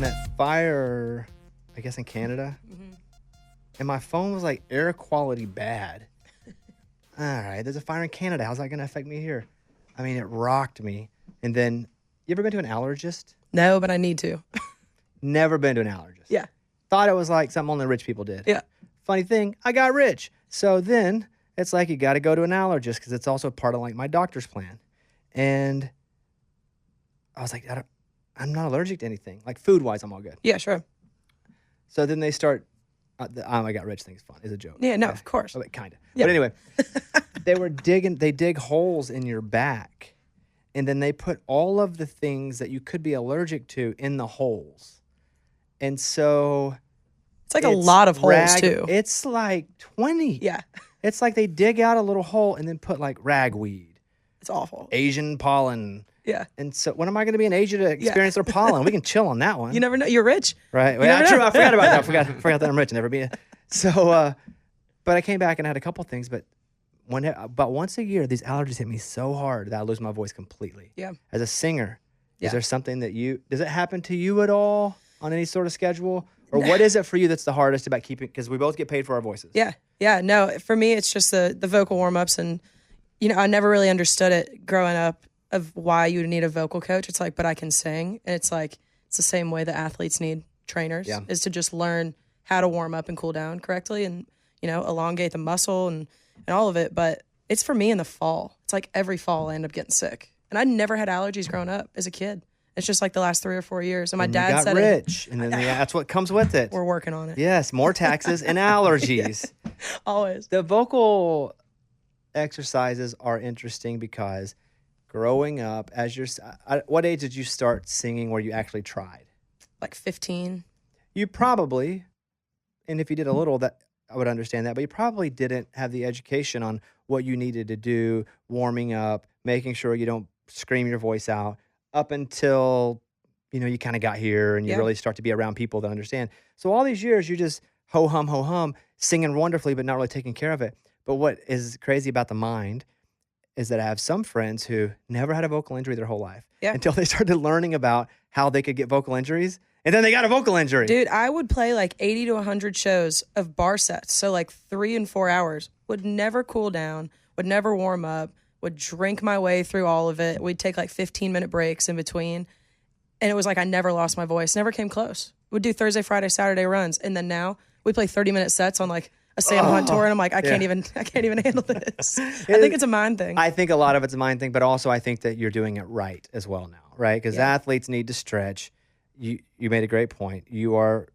when that fire, I guess in Canada, and my phone was like air quality bad. All right, there's a fire in Canada. How's that going to affect me here? I mean, it rocked me. And then, you ever been to an allergist? No, but I need to. Never been to an allergist. Yeah. Thought it was like something only rich people did. Yeah. Funny thing, I got rich. So then it's like you got to go to an allergist because it's also part of like my doctor's plan. And I was like, I'm not allergic to anything. Like food-wise, I'm all good. Yeah, sure. So then they start, I got rich thing's fun. It's a joke. Yeah, no, Okay. of course. Kind of. Yeah. But anyway, they dig holes in your back. And then they put all of the things that you could be allergic to in the holes. And so It's like a lot of holes, too. It's like 20. Yeah. It's like they dig out a little hole and then put like ragweed, It's awful. Asian pollen. Yeah. And so when am I going to be in Asia to experience their pollen? We can chill on that one. You never know. You're rich. Right. You Well, never true. know. I forgot about that. I forgot that I'm rich and never be. So, but I came back and I had a couple things, but about once a year, these allergies hit me so hard that I lose my voice completely. Yeah. As a singer, Yeah. is there something that does it happen to you at all on any sort of schedule? Or what is it for you that's the hardest about keeping, because we both get paid for our voices. Yeah. Yeah. No, for me, it's just the vocal warm-ups. And, I never really understood it growing up of why you need a vocal coach. It's like, but I can sing. And it's like, it's the same way that athletes need trainers, is to just learn how to warm up and cool down correctly and, elongate the muscle and all of it. But it's for me in the fall. It's like every fall I end up getting sick. And I never had allergies growing up as a kid. It's just like the last 3 or 4 years. And my dad got said rich, and then that's what comes with it. we're working on it. Yes, more taxes and allergies. Always. The vocal exercises are interesting because growing up, what age did you start singing where you actually tried? Like 15. You probably, and if you did a little, that I would understand that, but you probably didn't have the education on what you needed to do, warming up, making sure you don't scream your voice out up until, you kind of got here and you really start to be around people that understand. So all these years, you're just ho-hum, singing wonderfully, but not really taking care of it. But what is crazy about the mind is that I have some friends who never had a vocal injury their whole life until they started learning about how they could get vocal injuries. And then they got a vocal injury. Dude, I would play like 80 to 100 shows of bar sets. So like 3 and 4 hours. Would never cool down. Would never warm up. Would drink my way through all of it. We'd take like 15-minute breaks in between. And it was like I never lost my voice. Never came close. We'd do Thursday, Friday, Saturday runs. And then now we play 30-minute sets on like a Sam Hunt tour. And I'm like, I can't even handle this. I think it's a mind thing. I think a lot of it's a mind thing, but also I think that you're doing it right as well now, right? Because athletes need to stretch. You made a great point. You are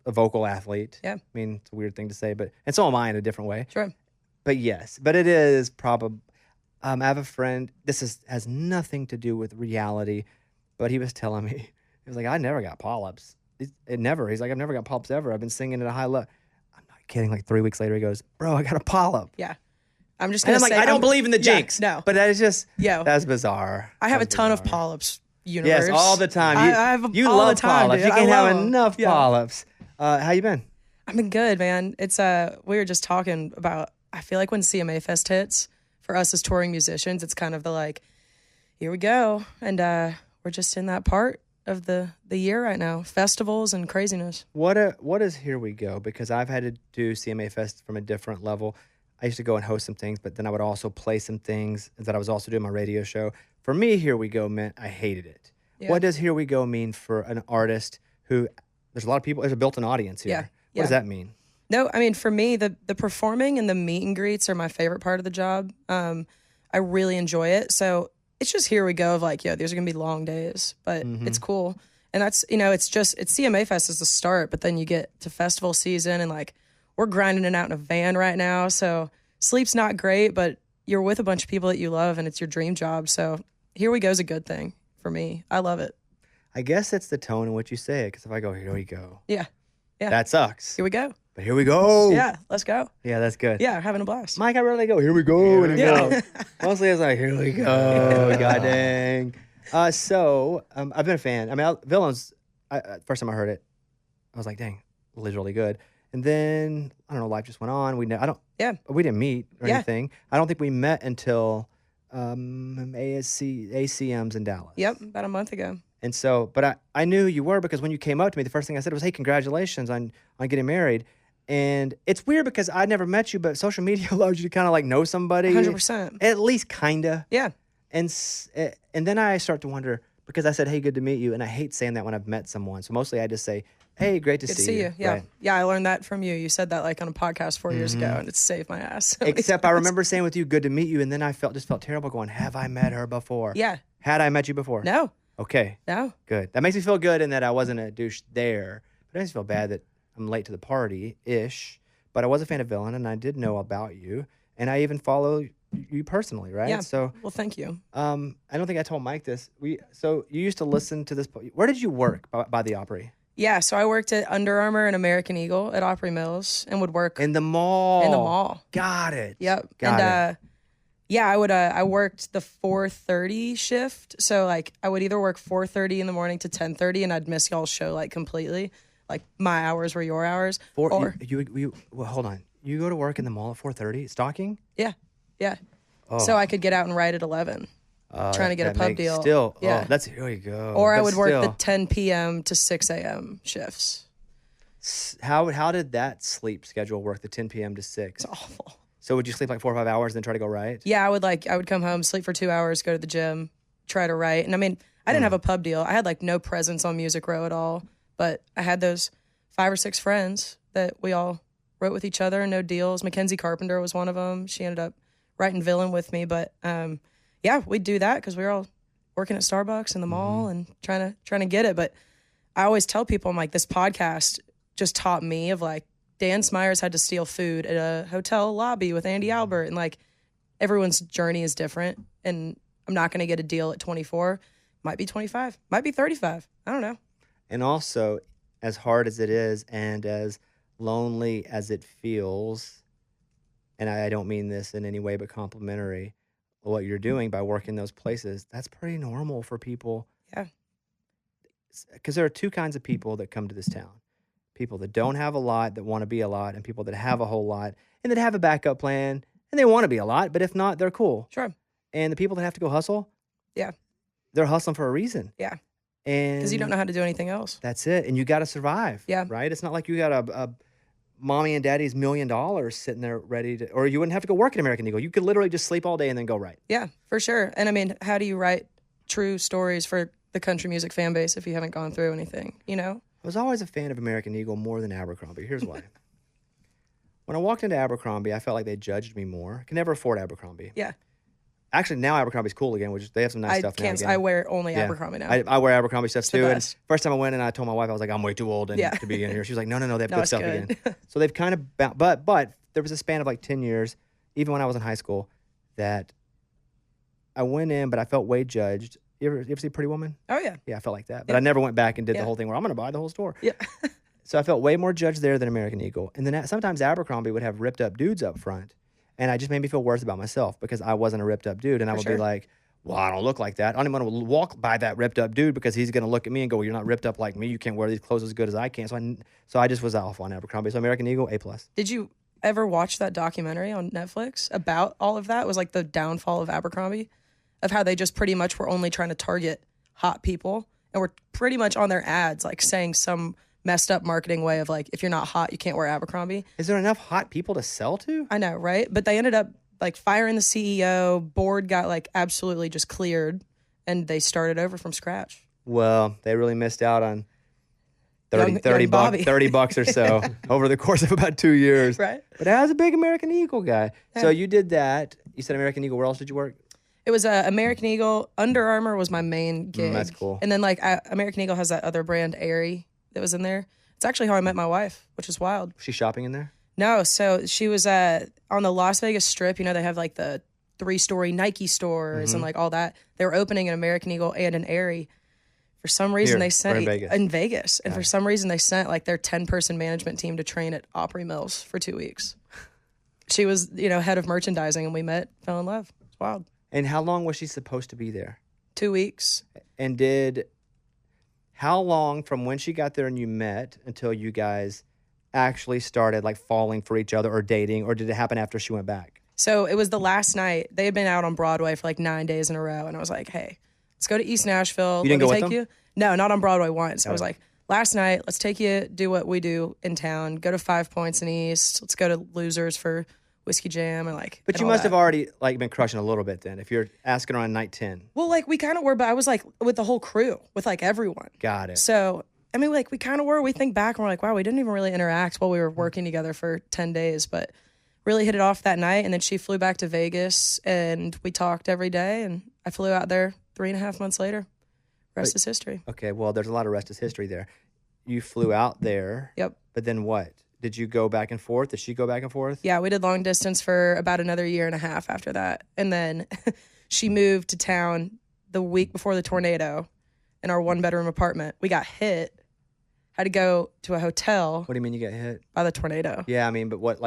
a vocal athlete. Yeah. I mean, it's a weird thing to say, and so am I in a different way. Sure. But yes, but it is probably, I have a friend, has nothing to do with reality, but he was telling me, he was like, I never got polyps. He's like, I've never got polyps ever. I've been singing at a high level. I'm not kidding. Like 3 weeks later, he goes, bro, I got a polyp. Yeah. I'm just And going to I'm say. like, I don't believe in the jinx. No. But that is just, that's bizarre. I have a That's ton of bizarre. polyps. Universe. Yes, all the time. You all love the time, polyps. dude. You can't I have love 'em. enough Yeah. polyps. How you been? I've been good, man. It's we were just talking about, I feel like when CMA Fest hits, for us as touring musicians, it's kind of the like, here we go. And we're just in that part of the year right now. Festivals and craziness. What is Here We Go? Because I've had to do CMA Fest from a different level. I used to go and host some things, but then I would also play some things that I was also doing my radio show. For me, Here We Go meant I hated it. Yeah. What does Here We Go mean for an artist who, there's a lot of people, there's a built-in audience here. Yeah. What does that mean? No, I mean, for me, the performing and the meet and greets are my favorite part of the job. I really enjoy it. So it's just Here We Go of like, these are going to be long days, but it's cool. And that's, it's CMA Fest is the start, but then you get to festival season and like, we're grinding it out in a van right now. So sleep's not great, but you're with a bunch of people that you love and it's your dream job. So Here We Go is a good thing for me. I love it. I guess it's the tone in which you say it. Because if I go, Here We Go. Yeah. That sucks. Here we go. But here we go. Yeah, let's go. Yeah, that's good. Yeah, having a blast. Mike, I rarely go, here we go. Here we go. Mostly it's like, here we go. God dang. So I've been a fan. I mean, Villains, first time I heard it, I was like, dang, literally good. And then, I don't know, life just went on. We didn't meet or anything. I don't think we met until ACMs in Dallas. Yep, about a month ago. And so, but I knew who you were because when you came up to me, the first thing I said was, "Hey, congratulations on getting married." And it's weird because I'd never met you, but social media allows you to kind of like know somebody, 100%. at least kinda. Yeah. And then I start to wonder because I said, "Hey, good to meet you," and I hate saying that when I've met someone. So mostly I just say, "Hey, great to Good to see see you." you. Yeah. Right. Yeah. I learned that from you. You said that like on a podcast 4 years ago, and it saved my ass. so many Except I times. remember saying with you, "Good to meet you," and then I just felt terrible going, "Have I met her before?" Yeah. Had I met you before? No. Okay. No. Good. That makes me feel good in that I wasn't a douche there. But it makes me feel bad that I'm late to the party-ish. But I was a fan of Villain, and I did know about you. And I even follow you personally, right? Yeah. So Well, thank you. I don't think I told Mike this. So you used to listen to this. Where did you work by the Opry? Yeah. So I worked at Under Armour and American Eagle at Opry Mills and would work In the mall. in the mall. Got it. Yep. Got and it. yeah, I worked the 4:30 shift. So like I would either work 4:30 in the morning to 10:30 and I'd miss y'all's show like completely. Like my hours were your hours. Or Well, hold on. You go to work in the mall at 4:30, stalking? yeah. Yeah. Oh. So I could get out and write at 11 trying to get a That pub makes- deal. Still, Yeah. here you go. Or I But would work the still, 10 p.m. to 6 a.m. shifts. How did that sleep schedule work? The 10 p.m. to 6. It's awful. So would you sleep like 4 or 5 hours, then try to go right? Yeah, I would come home, sleep for 2 hours, go to the gym, try to write. And I mean, I didn't have a pub deal. I had like no presence on Music Row at all, but I had those 5 or 6 friends that we all wrote with each other and no deals. Mackenzie Carpenter was one of them. She ended up writing Villain with me, but yeah, we'd do that because we were all working at Starbucks in the mall and trying to get it. But I always tell people, I'm like, this podcast just taught me of like Dan Smyers had to steal food at a hotel lobby with Andy Albert, and like everyone's journey is different. And I'm not going to get a deal at 24. Might be 25. Might be 35. I don't know. And also, as hard as it is and as lonely as it feels, and I don't mean this in any way but complimentary, what you're doing by working those places, that's pretty normal for people. Yeah. Because there are two kinds of people that come to this town. People that don't have a lot, that want to be a lot, and people that have a whole lot and that have a backup plan and they want to be a lot, but if not, they're cool. Sure. And the people that have to go hustle, Yeah. they're hustling for a reason. Yeah. And Because you don't know how to do anything else. that's it. And you got to survive. Yeah. Right? It's not like you got a mommy and daddy's $1 million sitting there ready to, or you wouldn't have to go work at American Eagle. You could literally just sleep all day and then go right. Yeah, for sure. And I mean, how do you write true stories for the country music fan base if you haven't gone through anything, you know? I was always a fan of American Eagle more than Abercrombie. Here's why. When I walked into Abercrombie, I felt like they judged me more. I could never afford Abercrombie. Yeah. Actually, now Abercrombie's cool again, which they have some nice I stuff now can't, again. I wear only Yeah. Abercrombie now. I wear Abercrombie stuff the too. And best. first time I went and I told my wife, I was like, I'm way too old Yeah. to be in here. She was like, no, they have No, good it's stuff good. again. So they've kind of, but there was a span of like 10 years, even when I was in high school, that I went in, but I felt way judged. You ever see Pretty Woman? Oh, yeah. Yeah, I felt like that. But Yeah. I never went back and did Yeah. the whole thing where I'm going to buy the whole store. Yeah. So I felt way more judged there than American Eagle. And then sometimes Abercrombie would have ripped up dudes up front. And I just made me feel worse about myself because I wasn't a ripped up dude. And I would be sure. like, well, I don't look like that. I don't even want to walk by that ripped up dude because he's going to look at me and go, well, you're not ripped up like me. You can't wear these clothes as good as I can. So I just was off on Abercrombie. So American Eagle, A+. Did you ever watch that documentary on Netflix about all of that? It was like the downfall of Abercrombie, of how they just pretty much were only trying to target hot people and were pretty much on their ads, like saying some messed up marketing way of like, if you're not hot, you can't wear Abercrombie. Is there enough hot people to sell to? I know, right? But they ended up like firing the CEO. Board got like absolutely just cleared, and they started over from scratch. Well, they really missed out on 30 Young Bobby. $30 or so over the course of about 2 years. Right. But I was a big American Eagle guy. So you did that. You said American Eagle. Where else did you work? It was American Eagle. Under Armour was my main gig. That's cool. And then like American Eagle has that other brand, Aerie, that was in there. It's actually how I met my wife, which is wild. Was she shopping in there? No, so she was on the Las Vegas Strip. You know, they have like the 3-story Nike stores and like all that. They were opening an American Eagle and an Aerie. For some reason, Here, they sent or in Vegas? And for some reason, they sent like their 10-person management team to train at Opry Mills for 2 weeks. She was, head of merchandising, and we met, fell in love. It's wild. And how long was she supposed to be there? 2 weeks. And how long from when she got there and you met until you guys actually started like falling for each other or dating, or did it happen after she went back? So it was the last night. They had been out on Broadway for like 9 days in a row, and I was like, "Hey, let's go to East Nashville. You didn't Let go me with take them? you." No, not on Broadway once. I was Oh. like, last night, let's take you, do what we do in town, go to 5 Points in East. Let's go to Losers for Whiskey Jam and like. But and you all must that. have already like been crushing a little bit then. If you're asking her on night 10, Well, like we kind of were, but I was like with the whole crew, with like everyone. got it. So, I mean, like we kind of were. We think back and we're like, wow, we didn't even really interact while we were working together for 10 days, but really hit it off that night. And then she flew back to Vegas and we talked every day. And I flew out there 3.5 months later. Rest is history. Okay, well, there's a lot of rest is history there. You flew out there, Yep. but then what? Did you go back and forth? Did she go back and forth? Yeah, we did long distance for about another 1.5 years after that. And then she moved to town the week before the tornado in our 1-bedroom apartment. We got hit, had to go to a hotel What do you mean you got hit? by the tornado. Yeah, I mean, but what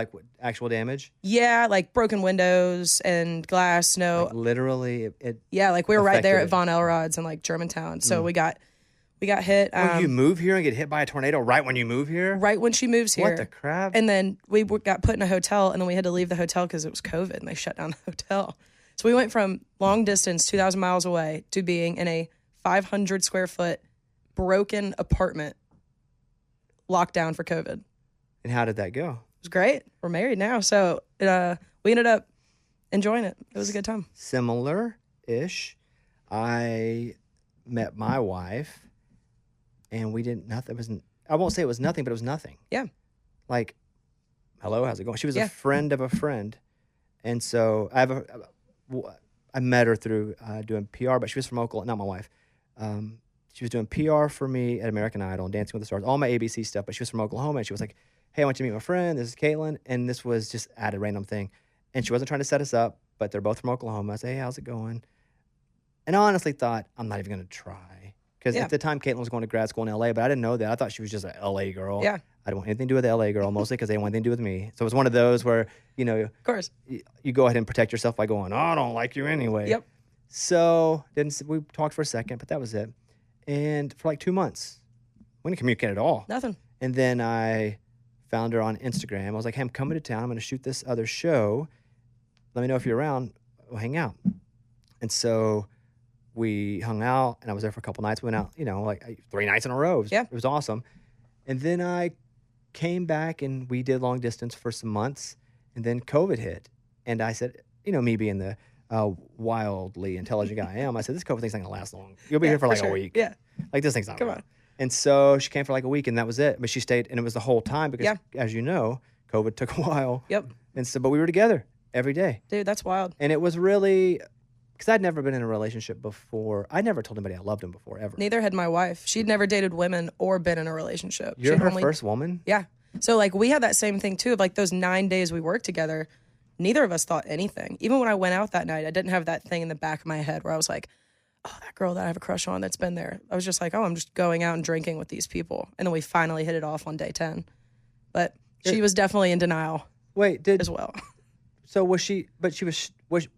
actual damage? Yeah, like broken windows and glass, snow. Like literally, it Yeah, like we were right there at affected it. Von Elrod's in like Germantown. So we got hit you move here and get hit by a tornado right when you move here? right when she moves here. What the crap? And then we got put in a hotel, and then we had to leave the hotel because it was COVID, and they shut down the hotel. So we went from long distance, 2,000 miles away, to being in a 500 square foot broken apartment, locked down for COVID. It And how did that go? was great. We're married now, so we ended up enjoying it. It was a good time. Similar-ish. I met my wife, and we didn't nothing. It wasn't. I won't say it was nothing, but it was nothing. Yeah. Like, hello, how's it going? She was Yeah. a friend of a friend, and so I met her through doing PR, but she was from Oklahoma. Not my wife. She was doing PR for me at American Idol and Dancing with the Stars, all my ABC stuff. But she was from Oklahoma, and she was like, "Hey, I want you to meet my friend. This is Caitlin," and this was just at a random thing, and she wasn't trying to set us up, but they're both from Oklahoma. I said, "Hey, how's it going?" And I honestly thought, I'm not even going to try. Because Yeah. at the time, Caitlin was going to grad school in LA, but I didn't know that. I thought she was just an LA girl. Yeah. I didn't want anything to do with the LA girl, mostly because they didn't want anything to do with me. So it was one of those where, Of course. you go ahead and protect yourself by going, "Oh, I don't like you anyway." Yep. So we talked for a second, but that was it. And for like 2 months, we didn't communicate at all. Nothing. And then I found her on Instagram. I was like, "Hey, I'm coming to town. I'm going to shoot this other show. Let me know if you're around. We'll hang out." And so we hung out, and I was there for a couple nights. We went out, like 3 nights in a row. Yeah. It was awesome. And then I came back, and we did long distance for some months, and then COVID hit. And I said, me being the wildly intelligent guy I am, I said, "This COVID thing's not going to last long. You'll be here for like a sure. week. Yeah. Like, this thing's not Come real." on. And so she came for like a week, and that was it. But she stayed, and it was the whole time because, Yeah. as you know, COVID took a while. Yep. And so, but we were together every day. Dude, that's wild. And it was really, because I'd never been in a relationship before. I never told anybody I loved him before, ever. Neither had my wife. She'd never dated women or been in a relationship. You're She'd her only- first woman? Yeah. So like we had that same thing too of like those 9 days we worked together. Neither of us thought anything. Even when I went out that night, I didn't have that thing in the back of my head where I was like, "Oh, that girl that I have a crush on that's been there." I was just like, "Oh, I'm just going out and drinking with these people." And then we finally hit it off on day 10. But she was definitely in denial Wait, as well. so was she, but she was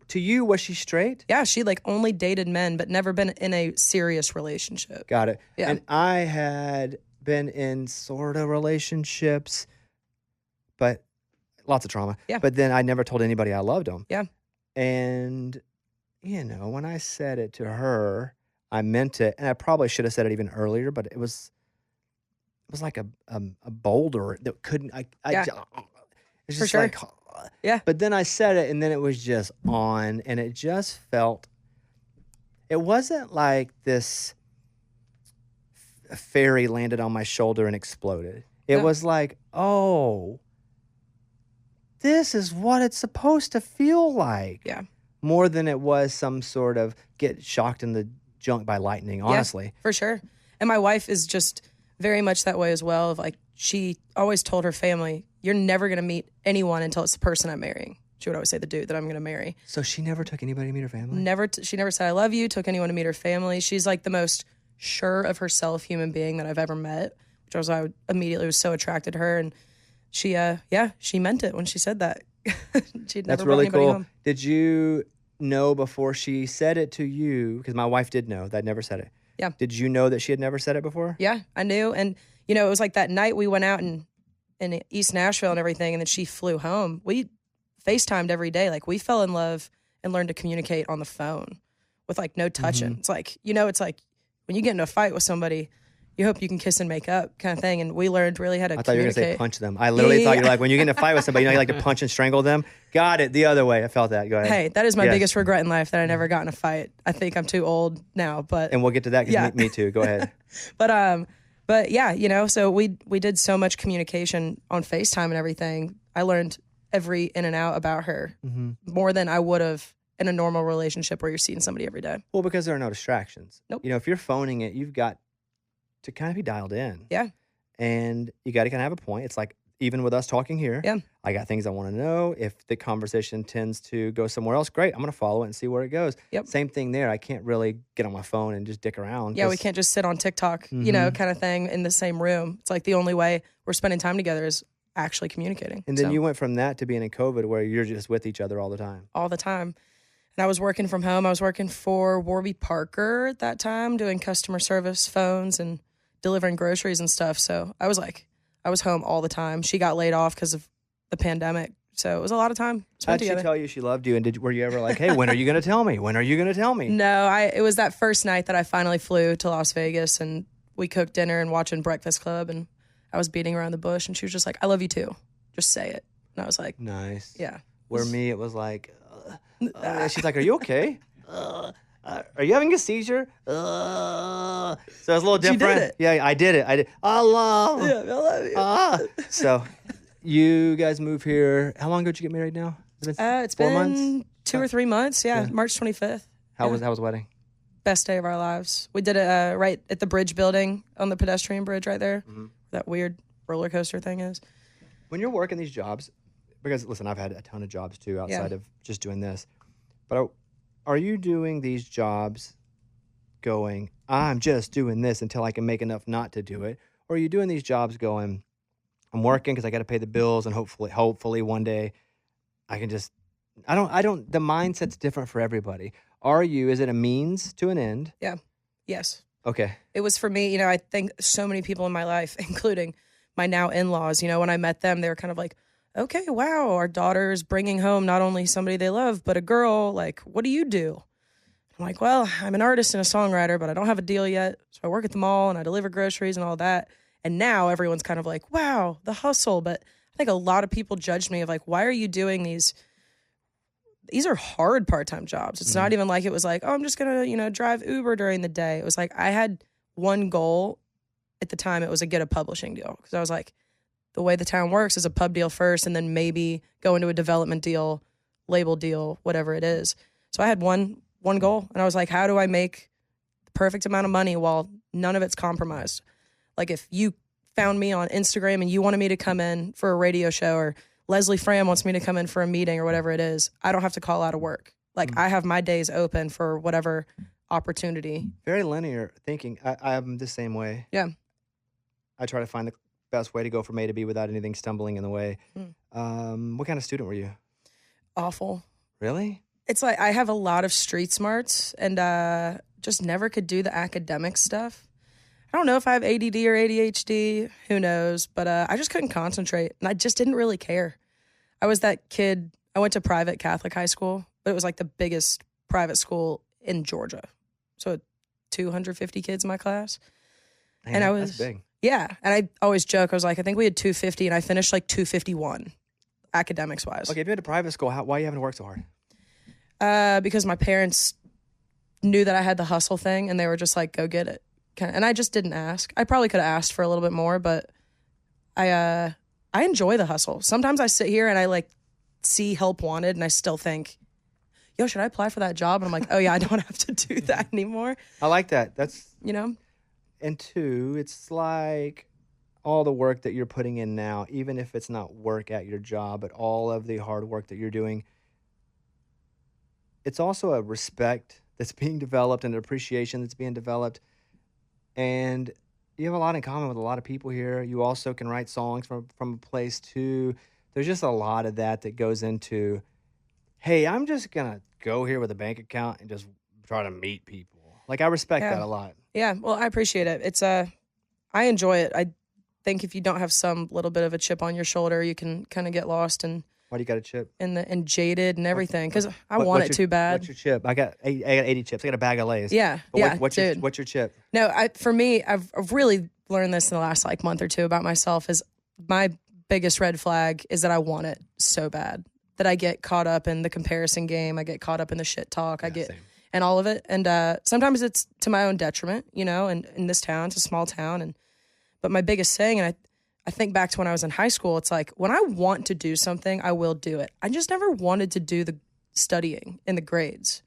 to you, was she straight? Yeah, she like only dated men but never been in a serious relationship. Got it. Yeah. And I had been in sort of relationships, but lots of trauma. Yeah. But then I never told anybody I loved them. Yeah. And, when I said it to her, I meant it. And I probably should have said it even earlier, but it was like a boulder that couldn't, Yeah. it's For just sure. like, Yeah. But then I said it, and then it was just on, and it just felt, it wasn't like this fairy landed on my shoulder and exploded. It No. was like, oh, this is what it's supposed to feel like. Yeah. More than it was some sort of get shocked in the junk by lightning, honestly. For sure. And my wife is just very much that way as well. Of like, she always told her family, "You're never going to meet anyone until it's the person I'm marrying." She would always say the dude that I'm going to marry. So she never took anybody to meet her family? She never said, "I love you," took anyone to meet her family. She's like the most sure of herself human being that I've ever met, which was I immediately was so attracted to her. And she, she meant it when she said that. She'd never That's brought really anybody cool. home. Did you know before she said it to you? Because my wife did know that I'd never said it. Yeah. Did you know that she had never said it before? Yeah, I knew. And, it was like that night we went out in East Nashville and everything, and then she flew home. We FaceTimed every day. Like, we fell in love and learned to communicate on the phone with, like, no touching. Mm-hmm. It's like, it's like when you get into a fight with somebody, you hope you can kiss and make up kind of thing. And we learned really how to I thought you were going communicate. to say punch them. I literally thought you were like, when you get in a fight with somebody, you like to punch and strangle them. Got it. The other way. I felt that. Go ahead. Hey, that is my Yes. biggest regret in life, that I never got in a fight. I think I'm too old now, but And we'll get to that. 'Cause Yeah. me too. Go ahead. but yeah, so we did so much communication on FaceTime and everything. I learned every in and out about her more than I would have in a normal relationship where you're seeing somebody every day. Well, because there are no distractions. Nope. If you're phoning it, you've got to kind of be dialed in. Yeah. And you got to kind of have a point. It's like, even with us talking here, Yeah. I got things I want to know. If the conversation tends to go somewhere else, great. I'm going to follow it and see where it goes. Yep. Same thing there. I can't really get on my phone and just dick around. Yeah, we 'cause- can't just sit on TikTok, kind of thing in the same room. It's like the only way we're spending time together is actually communicating. And then So, you went from that to being in COVID where you're just with each other all the time. all the time. And I was working from home. I was working for Warby Parker at that time, doing customer service phones and delivering groceries and stuff. So I was home all the time. She got laid off because of the pandemic. So it was a lot of time spent How'd she together. tell you she loved you? And were you ever like, hey, when are you going to tell me? When are you going to tell me? No, it was that first night that I finally flew to Las Vegas, and we cooked dinner and watching Breakfast Club, and I was beating around the bush, and she was just like, I love you too. Just say it. And I was like, Nice. yeah. Where me, it was like, she's like, are you okay? Are you having a seizure? So it's a little did different. it. Yeah, I did it. I love. Yeah, I love you. So you guys move here. How long ago did you get married now? It's 4 been months? 2 or 3 months. Yeah, March 25th. How was the wedding? Best day of our lives. We did it right at the bridge building on the pedestrian bridge right there. That weird roller coaster thing is. When you're working these jobs, because listen, I've had a ton of jobs too outside of just doing this, but are you doing these jobs going, I'm just doing this until I can make enough not to do it? Or are you doing these jobs going, I'm working because I got to pay the bills and hopefully one day I can just, the mindset's different for everybody. Is it a means to an end? Yeah. Yes. Okay. It was for me, I think so many people in my life, including my now in-laws, when I met them, they were kind of like, okay, wow, our daughter's bringing home not only somebody they love, but a girl. Like, what do you do? I'm like, well, I'm an artist and a songwriter, but I don't have a deal yet. So I work at the mall and I deliver groceries and all that. And now everyone's kind of like, wow, the hustle. But I think a lot of people judged me of like, why are you doing these? These are hard part-time jobs. It's not even like it was like, oh, I'm just going to, drive Uber during the day. It was like I had one goal at the time. It was to get a publishing deal because I was like, the way the town works is a pub deal first and then maybe go into a development deal, label deal, whatever it is. So I had one goal and I was like, how do I make the perfect amount of money while none of it's compromised? Like if you found me on Instagram and you wanted me to come in for a radio show or Leslie Fram wants me to come in for a meeting or whatever it is, I don't have to call out of work. Like I have my days open for whatever opportunity. Very linear thinking. I'm the same way. Yeah. I try to find the best way to go from A to B without anything stumbling in the way. What kind of student were you? Awful. Really? It's like I have a lot of street smarts and just never could do the academic stuff. I don't know if I have ADD or ADHD. Who knows? But I just couldn't concentrate. And I just didn't really care. I was that kid. I went to private Catholic high school, but it was like the biggest private school in Georgia. So 250 kids in my class. Man, and I was that's big. Yeah. And I always joke. I was like, I think we had 250 and I finished like 251 academics wise. Okay, if you went to private school, why are you having to work so hard? Because my parents knew that I had the hustle thing and they were just like, go get it. And I just didn't ask. I probably could have asked for a little bit more, but I enjoy the hustle. Sometimes I sit here and I like see help wanted and I still think, yo, should I apply for that job? And I'm like, oh yeah, I don't have to do that anymore. I like that. That's, You know? and two, it's like all the work that you're putting in now, even if it's not work at your job, but all of the hard work that you're doing, it's also a respect that's being developed and an appreciation that's being developed. And you have a lot in common with a lot of people here. You also can write songs from a place too. There's just a lot of that goes into, hey, I'm just going to go here with a bank account and just try to meet people. Like, I respect Yeah. that a lot. Yeah, well, I appreciate it. It's I enjoy it. I think if you don't have some little bit of a chip on your shoulder, you can kind of get lost and Why do you got a chip? and jaded and everything because I What- want what's it your- too bad. What's your chip? I got 80 chips. I got a bag of Lay's. Yeah, But yeah, what's dude. what's your chip? No, for me, I've really learned this in the last like month or two about myself. Is my biggest red flag is that I want it so bad that I get caught up in the comparison game. I get caught up in the shit talk. I get same. and all of it. And sometimes it's to my own detriment, you know. And in this town, it's a small town, but my biggest saying, and I think back to when I was in high school, it's like when I want to do something, I will do it. I just never wanted to do the studying and the grades.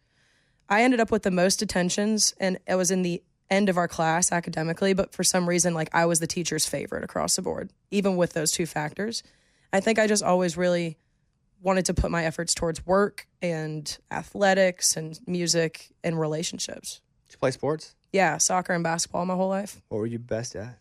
I ended up with the most attentions, and it was in the end of our class academically, but for some reason, like I was the teacher's favorite across the board, even with those two factors. I think I just always really wanted to put my efforts towards work and athletics and music and relationships. Did you play sports? Yeah, soccer and basketball my whole life. What were you best at?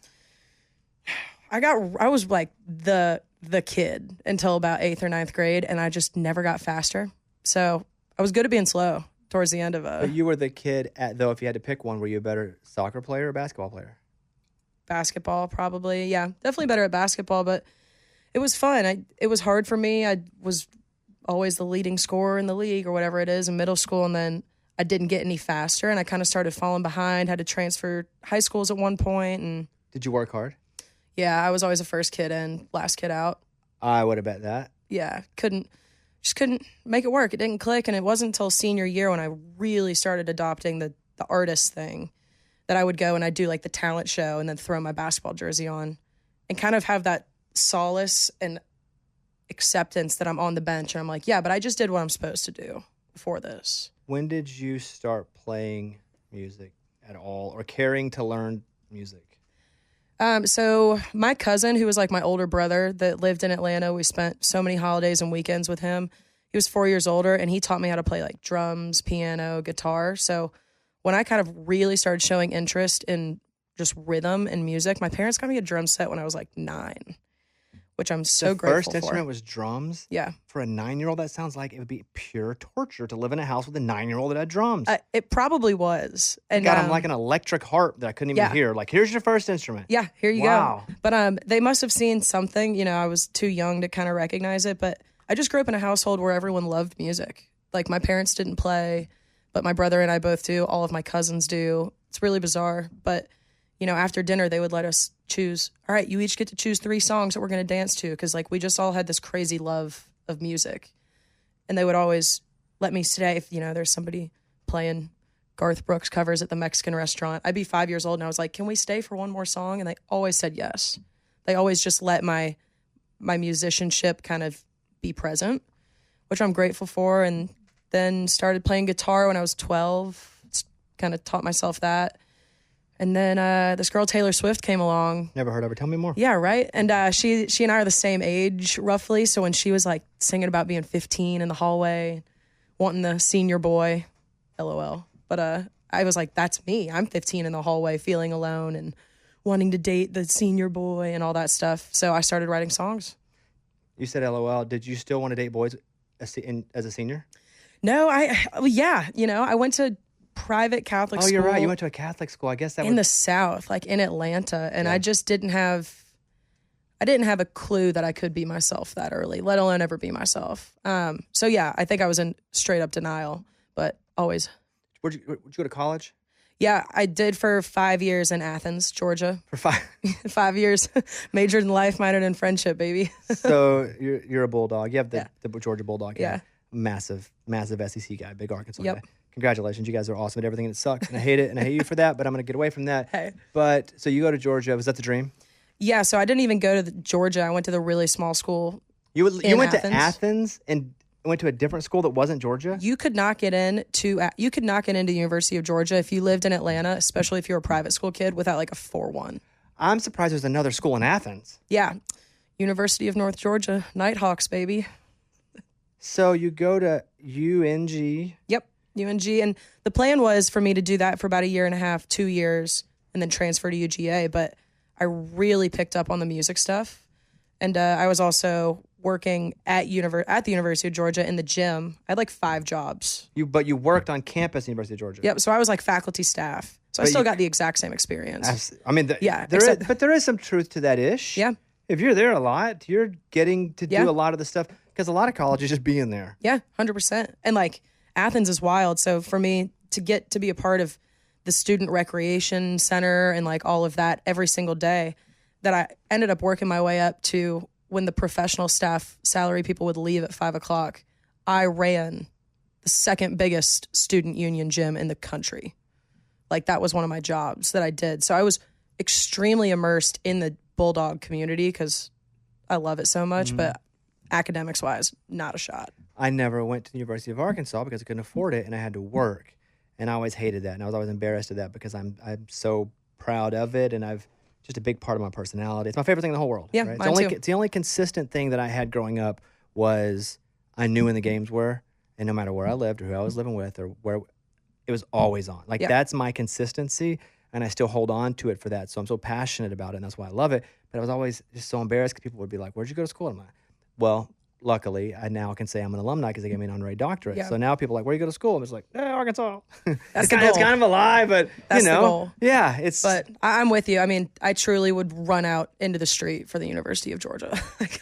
I was like the kid until about 8th or ninth grade, and I just never got faster. So I was good at being slow towards the end of But you were the kid at, though, if you had to pick one, were you a better soccer player or basketball player? basketball, probably. Yeah, definitely better at basketball, but it was fun. It was hard for me. I was always the leading scorer in the league or whatever it is in middle school, and then I didn't get any faster, and I kind of started falling behind, had to transfer high schools at one point, and Did you work hard? yeah, I was always the first kid in, last kid out. I would have bet that. Yeah, couldn't make it work. It didn't click, and it wasn't until senior year when I really started adopting the artist thing that I would go and I'd do like the talent show and then throw my basketball jersey on and kind of have that solace and acceptance that I'm on the bench and I'm like, yeah, but I just did what I'm supposed to do before this. When did you start playing music at all or caring to learn music? So my cousin, who was like my older brother that lived in Atlanta, we spent so many holidays and weekends with him. He was 4 years older and he taught me how to play like drums, piano, guitar. So when I kind of really started showing interest in just rhythm and music, my parents got me a drum set when I was like 9, which I'm so The grateful first for. instrument was drums? Yeah. For a 9-year-old, that sounds like it would be pure torture to live in a house with a 9-year-old that had drums. It probably was. And God, I'm like an electric harp that I couldn't even yeah. hear. Like, here's your first instrument. yeah, here you Wow. go. But they must have seen something. You know, I was too young to kind of recognize it. But I just grew up in a household where everyone loved music. Like my parents didn't play, but my brother and I both do. All of my cousins do. It's really bizarre. But, you know, after dinner, they would let us choose. All right, you each get to choose 3 songs that we're going to dance to. Because, like, we just all had this crazy love of music. And they would always let me stay if, you know, there's somebody playing Garth Brooks covers at the Mexican restaurant. I'd be 5 years old and I was like, can we stay for one more song? And they always said yes. They always just let my musicianship kind of be present, which I'm grateful for. And then started playing guitar when I was 12. Kind of taught myself that. And then this girl, Taylor Swift, came along. Never heard of her. Tell me more. Yeah, right? And she and I are the same age, roughly. So when she was, like, singing about being 15 in the hallway, wanting the senior boy, LOL. But I was like, that's me. I'm 15 in the hallway, feeling alone and wanting to date the senior boy and all that stuff. So I started writing songs. You said LOL. Did you still want to date boys as a senior? No, yeah. You know, I went to private Catholic school. Oh, you're right. You went to a Catholic school. I guess that in was... the South, like in Atlanta. And Yeah. I just didn't have a clue that I could be myself that early, let alone ever be myself. So yeah, I think I was in straight up denial, but always. Would you go to college? Yeah, I did for 5 years in Athens, Georgia. For 5. 5 years, majored in life, minored in friendship, baby. So you're a Bulldog. You have the Georgia Bulldog. Yeah. Massive SEC guy, big Arkansas Yep. guy. Congratulations. You guys are awesome at everything, and it sucks. And I hate it, and I hate you for that, but I'm going to get away from that. Hey. But so you go to Georgia. Was that the dream? Yeah, so I didn't even go to Georgia. I went to the really small school. You went to Athens. Athens and went to a different school that wasn't Georgia? You could not get into the University of Georgia if you lived in Atlanta, especially if you were a private school kid, without like a 4.1. I'm surprised there's another school in Athens. Yeah, University of North Georgia, Nighthawks, baby. So you go to UNG. Yep, UNG. And the plan was for me to do that for about 1.5 years, 2 years, and then transfer to UGA. But I really picked up on the music stuff. And I was also working at the University of Georgia in the gym. I had like 5 jobs. But you worked on campus at the University of Georgia. Yep, so I was like faculty staff. So I But still you- got the exact same experience. I mean, Yeah, there is, except- but there is some truth to that ish. Yeah. If you're there a lot, you're getting to Yeah. do a lot of the stuff because a lot of college is just being there. Yeah, 100%. And like Athens is wild. So for me to get to be a part of the student recreation center and like all of that every single day, that I ended up working my way up to when the professional staff salary people would leave at 5 o'clock, I ran the second biggest student union gym in the country. Like that was one of my jobs that I did. So I was extremely immersed in the Bulldog community because I love it so much, but academics wise, not a shot. I never went to the University of Arkansas because I couldn't afford it and I had to work. And I always hated that. And I was always embarrassed of that because I'm so proud of it and I've just a big part of my personality. It's my favorite thing in the whole world. Yeah, right? mine too. It's the only consistent thing that I had growing up was I knew when the games were, and no matter where I lived or who I was living with or where, it was always on. Like that's my consistency, and I still hold on to it for that. So I'm so passionate about it, and that's why I love it. But I was always just so embarrassed because people would be like, "Where'd you go to school?" And I'm like, well, luckily, I now can say I'm an alumni because they gave me an honorary doctorate. Yeah. So now people are like, where do you go to school? I'm just like, Arkansas. That's it's kind of a lie, but That's you the know, goal. yeah, it's. But I'm with you. I mean, I truly would run out into the street for the University of Georgia. Like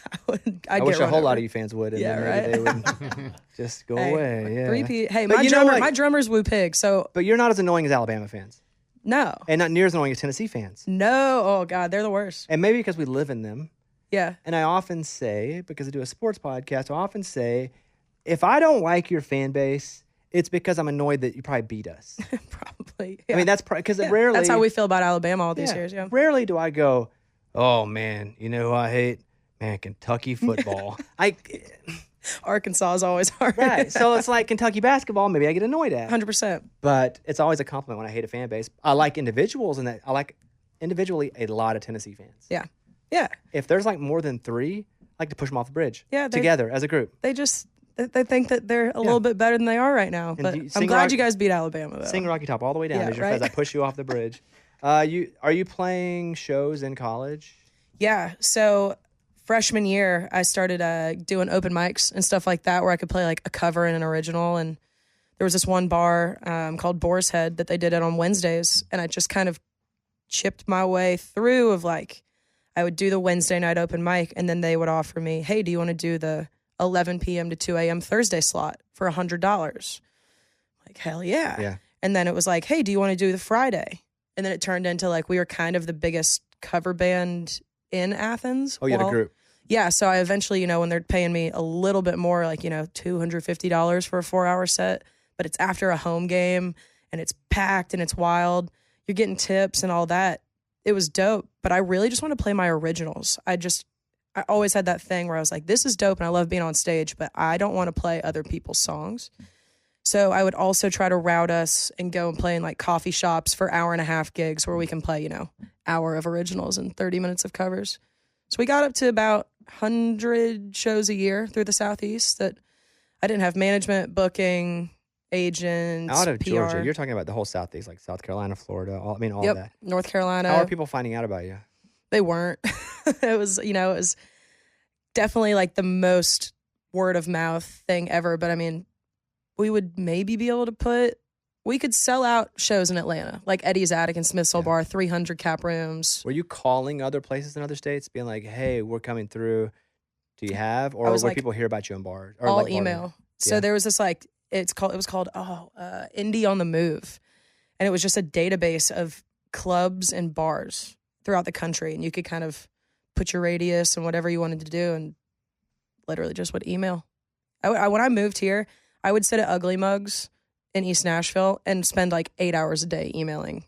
I wish a whole lot of you fans would, and then maybe they would just go away. Yeah. Hey, But my drummer's Woo Pig, so But you're not as annoying as Alabama fans, no. and not near as annoying as Tennessee fans. No. Oh God, they're the worst. And maybe because we live in them. Yeah. And I often say, because I do a sports podcast, I often say, if I don't like your fan base, it's because I'm annoyed that you probably beat us. Probably. I mean, that's because rarely. That's how we feel about Alabama all these years. Yeah. Rarely do I go, oh man, you know who I hate? Man, Kentucky football. Arkansas is always hard. Right. So it's like Kentucky basketball. Maybe I get annoyed at. 100%. But it's always a compliment when I hate a fan base. I like individuals, and that I like individually a lot of Tennessee fans. Yeah. Yeah. If there's like more than 3, I like to push them off the bridge. Yeah, together as a group. They just they think that they're a little bit better than they are right now. But I'm glad you guys beat Alabama though. Sing Rocky Top all the way down as your fez. I push you off the bridge. Are you playing shows in college? Yeah. So freshman year, I started doing open mics and stuff like that, where I could play like a cover and an original. And there was this one bar called Boar's Head that they did it on Wednesdays, and I just kind of chipped my way through. Of like, I would do the Wednesday night open mic, and then they would offer me, "Hey, do you want to do the 11 p.m. to 2 a.m. Thursday slot for $100?" Like, hell yeah. Yeah. And then it was like, "Hey, do you want to do the Friday?" And then it turned into like we were kind of the biggest cover band in Athens. Oh, you had a group. Yeah, so I eventually, when they're paying me a little bit more, like, $250 for a 4-hour set, but it's after a home game and it's packed and it's wild, you're getting tips and all that. It was dope, but I really just want to play my originals. I always had that thing where I was like, this is dope and I love being on stage, but I don't want to play other people's songs. So I would also try to route us and go and play in like coffee shops for 1.5-hour gigs where we can play, hour of originals and 30 minutes of covers. So we got up to about 100 shows a year through the Southeast that I didn't have management, booking, agents, Out of PR. Georgia, you're talking about the whole Southeast, like South Carolina, Florida, all of that. North Carolina. How are people finding out about you? They weren't. It was definitely like the most word of mouth thing ever. But I mean, we would maybe be able to we could sell out shows in Atlanta, like Eddie's Attic and Smith's Soul Bar, 300 cap rooms. Were you calling other places in other states, being like, "Hey, we're coming through. Do you have?" Or would people hear about you in bars? Or all like email. So there was this like it was called Indie on the Move, and it was just a database of clubs and bars throughout the country, and you could kind of put your radius and whatever you wanted to do, and literally just would email. When I moved here, I would sit at Ugly Mugs in East Nashville and spend like 8 hours a day emailing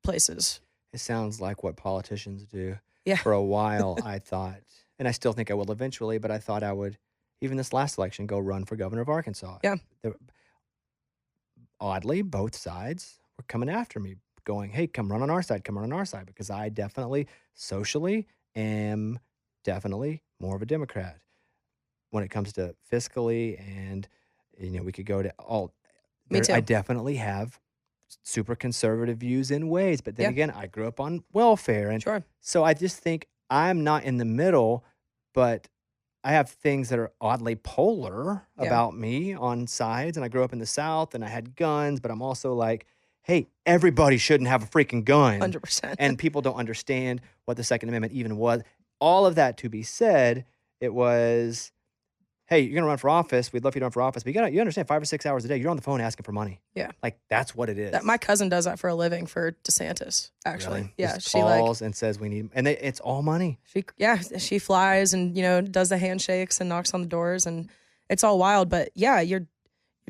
places. It sounds like what politicians do. Yeah. For a while, I thought, and I still think I will eventually, but I thought I would, even this last election, go run for governor of Arkansas. Yeah. Oddly, both sides were coming after me, going, "Hey, come run on our side, because I definitely, socially, am definitely more of a Democrat when it comes to fiscally, and we could go to all. Me too. I definitely have super conservative views in ways, but then again, I grew up on welfare, and so I just think I'm not in the middle, but I have things that are oddly polar about me on sides, and I grew up in the South, and I had guns, but I'm also like, hey, everybody shouldn't have a freaking gun. 100%. And people don't understand what the Second Amendment even was. all of that to be said, it was, hey, you're gonna run for office. We'd love for you to run for office, but you understand 5 or 6 hours a day, you're on the phone asking for money. Yeah. Like that's what it is. That my cousin does that for a living for DeSantis, actually. Really? Yeah. Just She like calls and says we need, and it's all money. she flies and, you know, does the handshakes and knocks on the doors, and it's all wild. But yeah, you're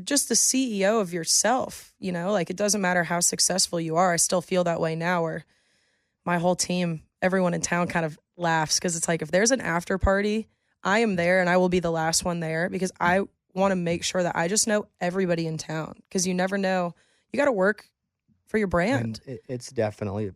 just the CEO of yourself, you know, like it doesn't matter how successful you are. I still feel that way now, where my whole team, everyone in town kind of laughs, because it's like, if there's an after party, I am there, and I will be the last one there, because I want to make sure that I just know everybody in town, because you never know. You got to work for your brand. And it's definitely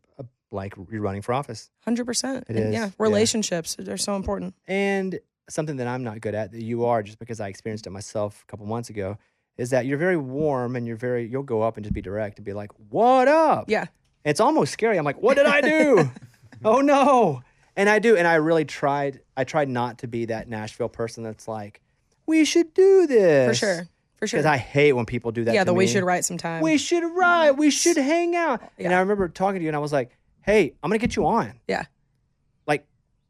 like you're running for office. 100%. It is, Yeah. yeah. Relationships are so important. And something that I'm not good at, that you are, just because I experienced it myself a couple months ago, is that you're very warm and you'll go up and just be direct and be like, what up? Yeah. It's almost scary. I'm like, what did I do? Oh no. And I do. And I really tried not to be that Nashville person that's like, we should do this. For sure. Because I hate when people do that Yeah, to me. we should write some time. We should write. We should hang out. Yeah. And I remember talking to you and I was like, hey, I'm going to get you on. Yeah. Like,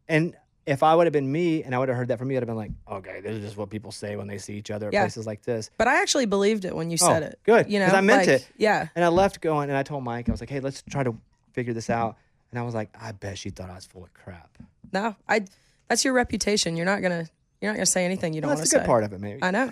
and if I would have been me and I would have heard that from you, I'd have been like, okay, this is just what people say when they see each other at places like this. But I actually believed it when you said it. Good. You know, because I meant it. Yeah. And I left going, and I told Mike, I was like, hey, let's try to figure this out. And I was like, I bet she thought I was full of crap. No, that's your reputation. You're not gonna say anything you don't want to That's say. the good part of it, maybe. I know.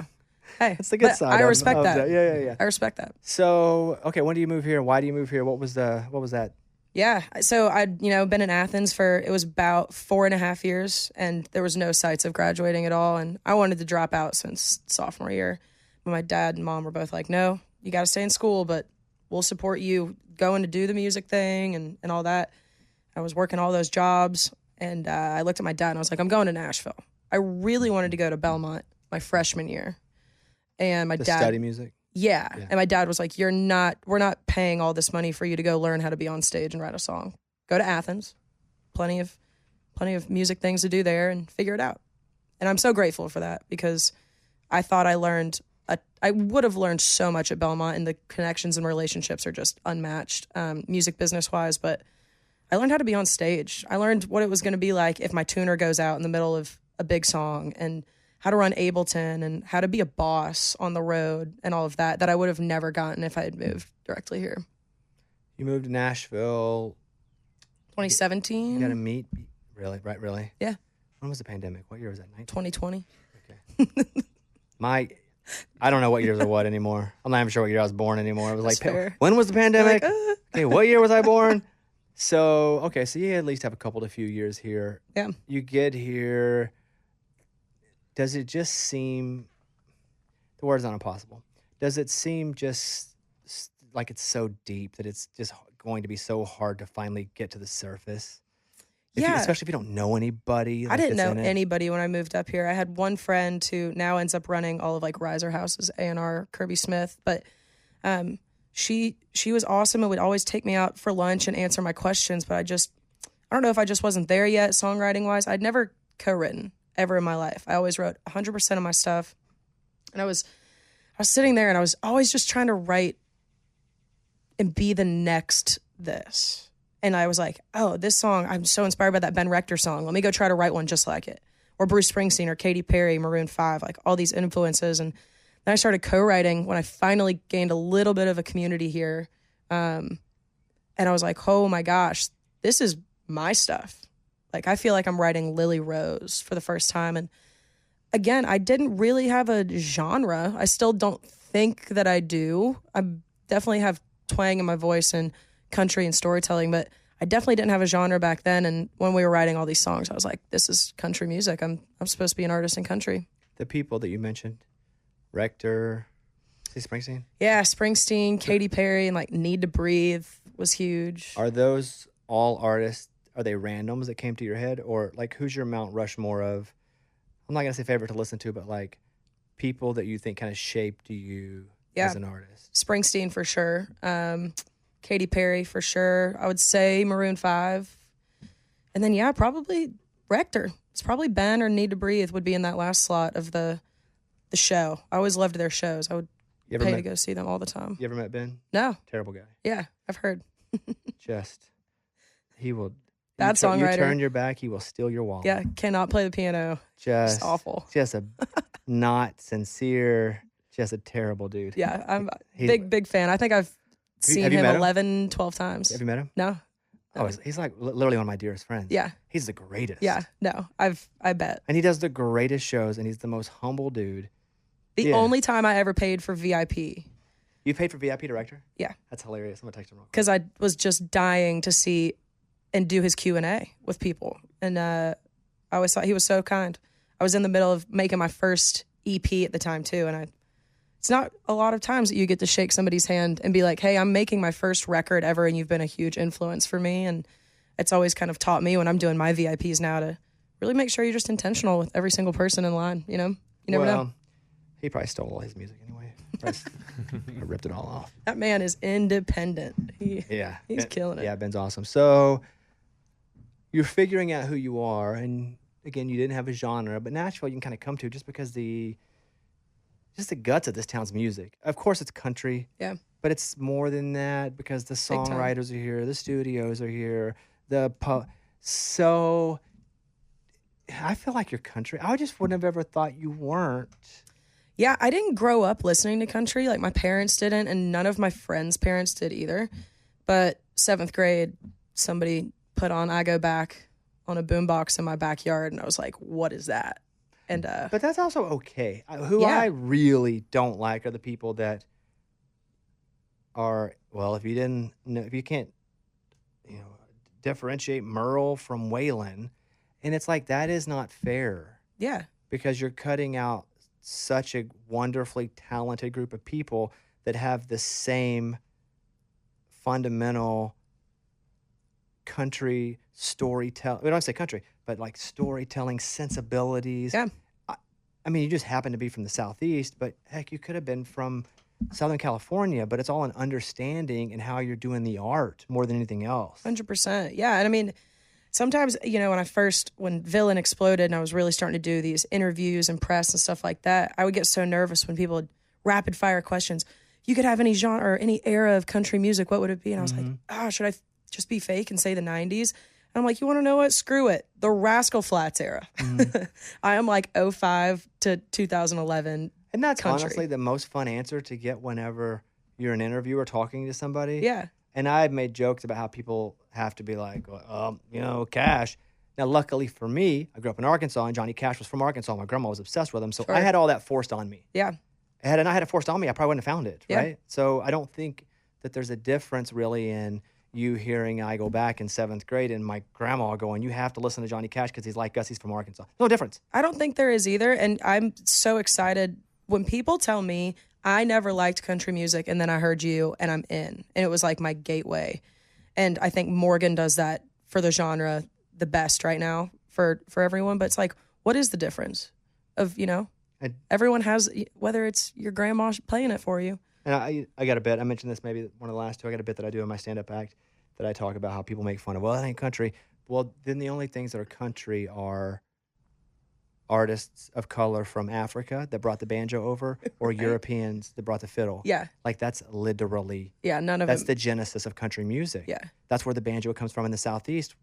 Hey, That's the good but side. I respect of that. Yeah. I respect that. So, okay, when do you move here? Why do you move here? What was that? Yeah. So I'd, been in Athens for, it was about 4.5 years, and there was no sights of graduating at all. And I wanted to drop out since sophomore year. But my dad and mom were both like, no, you got to stay in school, but we'll support you going to do the music thing and all that. I was working all those jobs, and I looked at my dad and I was like, I'm going to Nashville. I really wanted to go to Belmont my freshman year. And my dad study music? Yeah. And my dad was like, we're not paying all this money for you to go learn how to be on stage and write a song. Go to Athens. Plenty of music things to do there, and figure it out. And I'm so grateful for that, because I thought I would have learned so much at Belmont, and the connections and relationships are just unmatched, music business wise. But I learned how to be on stage. I learned what it was going to be like if my tuner goes out in the middle of a big song, and how to run Ableton, and how to be a boss on the road, and all of that I would have never gotten if I had moved directly here. You moved to Nashville. 2017. You got to meet. Really? Right? Really? Yeah. When was the pandemic? What year was that? 2020. Okay. I don't know what years are what anymore. I'm not even sure what year I was born anymore. It was That's like, fair. when was the pandemic? Like, Okay, what year was I born? So you at least have a couple to few years here. Yeah. You get here. Does it just seem, the word's not impossible. Does it seem just like it's so deep that it's just going to be so hard to finally get to the surface? Especially if you don't know anybody. I didn't know anybody when I moved up here. I had one friend who now ends up running all of like Riser House's A&R, Kirby Smith. But she was awesome and would always take me out for lunch and answer my questions. But I don't know if I just wasn't there yet, songwriting wise. I'd never co-written ever in my life. I always wrote 100% of my stuff. And I was sitting there, and I was always just trying to write and be the next this. And I was like, oh, this song, I'm so inspired by that Ben Rector song. Let me go try to write one just like it. Or Bruce Springsteen or Katy Perry, Maroon 5, like all these influences. And then I started co-writing when I finally gained a little bit of a community here. And I was like, oh my gosh, this is my stuff. Like, I feel like I'm writing Lily Rose for the first time. And again, I didn't really have a genre. I still don't think that I do. I definitely have twang in my voice and country and storytelling, but I definitely didn't have a genre back then. And when we were writing all these songs, I was like, this is country music. I'm supposed to be an artist in country. The people that you mentioned, Rector, Springsteen? Yeah, Springsteen, Katy Perry, and like Need to Breathe was huge. Are those all artists? Are they randoms that came to your head? Or like, who's your Mount Rushmore of, I'm not going to say favorite to listen to, but like people that you think kind of shaped you as an artist? Springsteen for sure. Katy Perry for sure. I would say Maroon 5. And then, probably Rector. It's probably Ben or Need to Breathe would be in that last slot of the show. I always loved their shows. I would pay to go see them all the time. You ever met Ben? No. Terrible guy. Yeah, I've heard. He will Bad You songwriter. turn your back, he will steal your wallet. Yeah, cannot play the piano. Just awful. Just a not sincere, just a terrible dude. Yeah, I'm a He's- big fan. I think I've seen have you him met him? 11, 12 times. Have you met him? No. Oh, he's like literally one of my dearest friends. Yeah. He's the greatest. Yeah, no. I bet. And he does the greatest shows, and he's the most humble dude. The Yeah. only time I ever paid for VIP. You paid for VIP director? Yeah. That's hilarious. I'm gonna text him real quick. Because I was just dying to see and do his Q&A with people. And I always thought he was so kind. I was in the middle of making my first EP at the time too. And it's not a lot of times that you get to shake somebody's hand and be like, hey, I'm making my first record ever and you've been a huge influence for me. And it's always kind of taught me when I'm doing my VIPs now to really make sure you're just intentional with every single person in line, you know? You never know. He probably stole all his music anyway. I ripped it all off. That man is independent. Yeah. He's killing it. Yeah, Ben's awesome. So you're figuring out who you are, and again, you didn't have a genre, but Nashville you can kind of come to just because the guts of this town's music. Of course, it's country. Yeah. But it's more than that because the time. songwriters are here, the studios are here, so I feel like you're country. I just wouldn't have ever thought you weren't. Yeah, I didn't grow up listening to country. Like my parents didn't, and none of my friends' parents did either. But 7th grade, somebody put on I Go Back on a boombox in my backyard, and I was like, what is that? And But that's also okay. Who Yeah. I really don't like are the people that are, well, if you can't, differentiate Merle from Waylon, and it's like, that is not fair yeah, because you're cutting out such a wonderfully talented group of people that have the same fundamental country storytelling. We don't say country, but like storytelling sensibilities. Yeah. I mean, you just happen to be from the Southeast, but heck, you could have been from Southern California, but it's all an understanding and how you're doing the art more than anything else. 100%. Yeah, and I mean, sometimes, when Villain exploded and I was really starting to do these interviews and press and stuff like that, I would get so nervous when people would rapid fire questions. If you could have any genre or any era of country music, what would it be? And I was like, should I just be fake and say the 90s? And I'm like, you want to know what? Screw it. The Rascal Flatts era. I am like 05 to 2011. And that's country. honestly the most fun answer to get whenever you're an interviewer talking to somebody. Yeah. And I've made jokes about how people have to be like, Cash. Now, luckily for me, I grew up in Arkansas, and Johnny Cash was from Arkansas. My grandma was obsessed with him, so Sure. I had all that forced on me. Yeah. Had I had it forced on me, I probably wouldn't have found it, Yeah. right? So I don't think that there's a difference really in you hearing I Go Back in 7th grade and my grandma going, you have to listen to Johnny Cash because he's like us, he's from Arkansas. No difference. I don't think there is either. And I'm so excited when people tell me I never liked country music and then I heard you and I'm in. And it was like my gateway. And I think Morgan does that for the genre the best right now for everyone. But it's like, what is the difference of, everyone has, whether it's your grandma playing it for you. And I got a bit, I mentioned this maybe one of the last two, I got a bit that I do in my stand-up act that I talk about how people make fun of, well, that ain't country. Well, then the only things that are country are artists of color from Africa that brought the banjo over or Europeans that brought the fiddle. Yeah. Like that's literally, Yeah. None of that's them. the genesis of country music. Yeah. That's where the banjo comes from in the Southeast,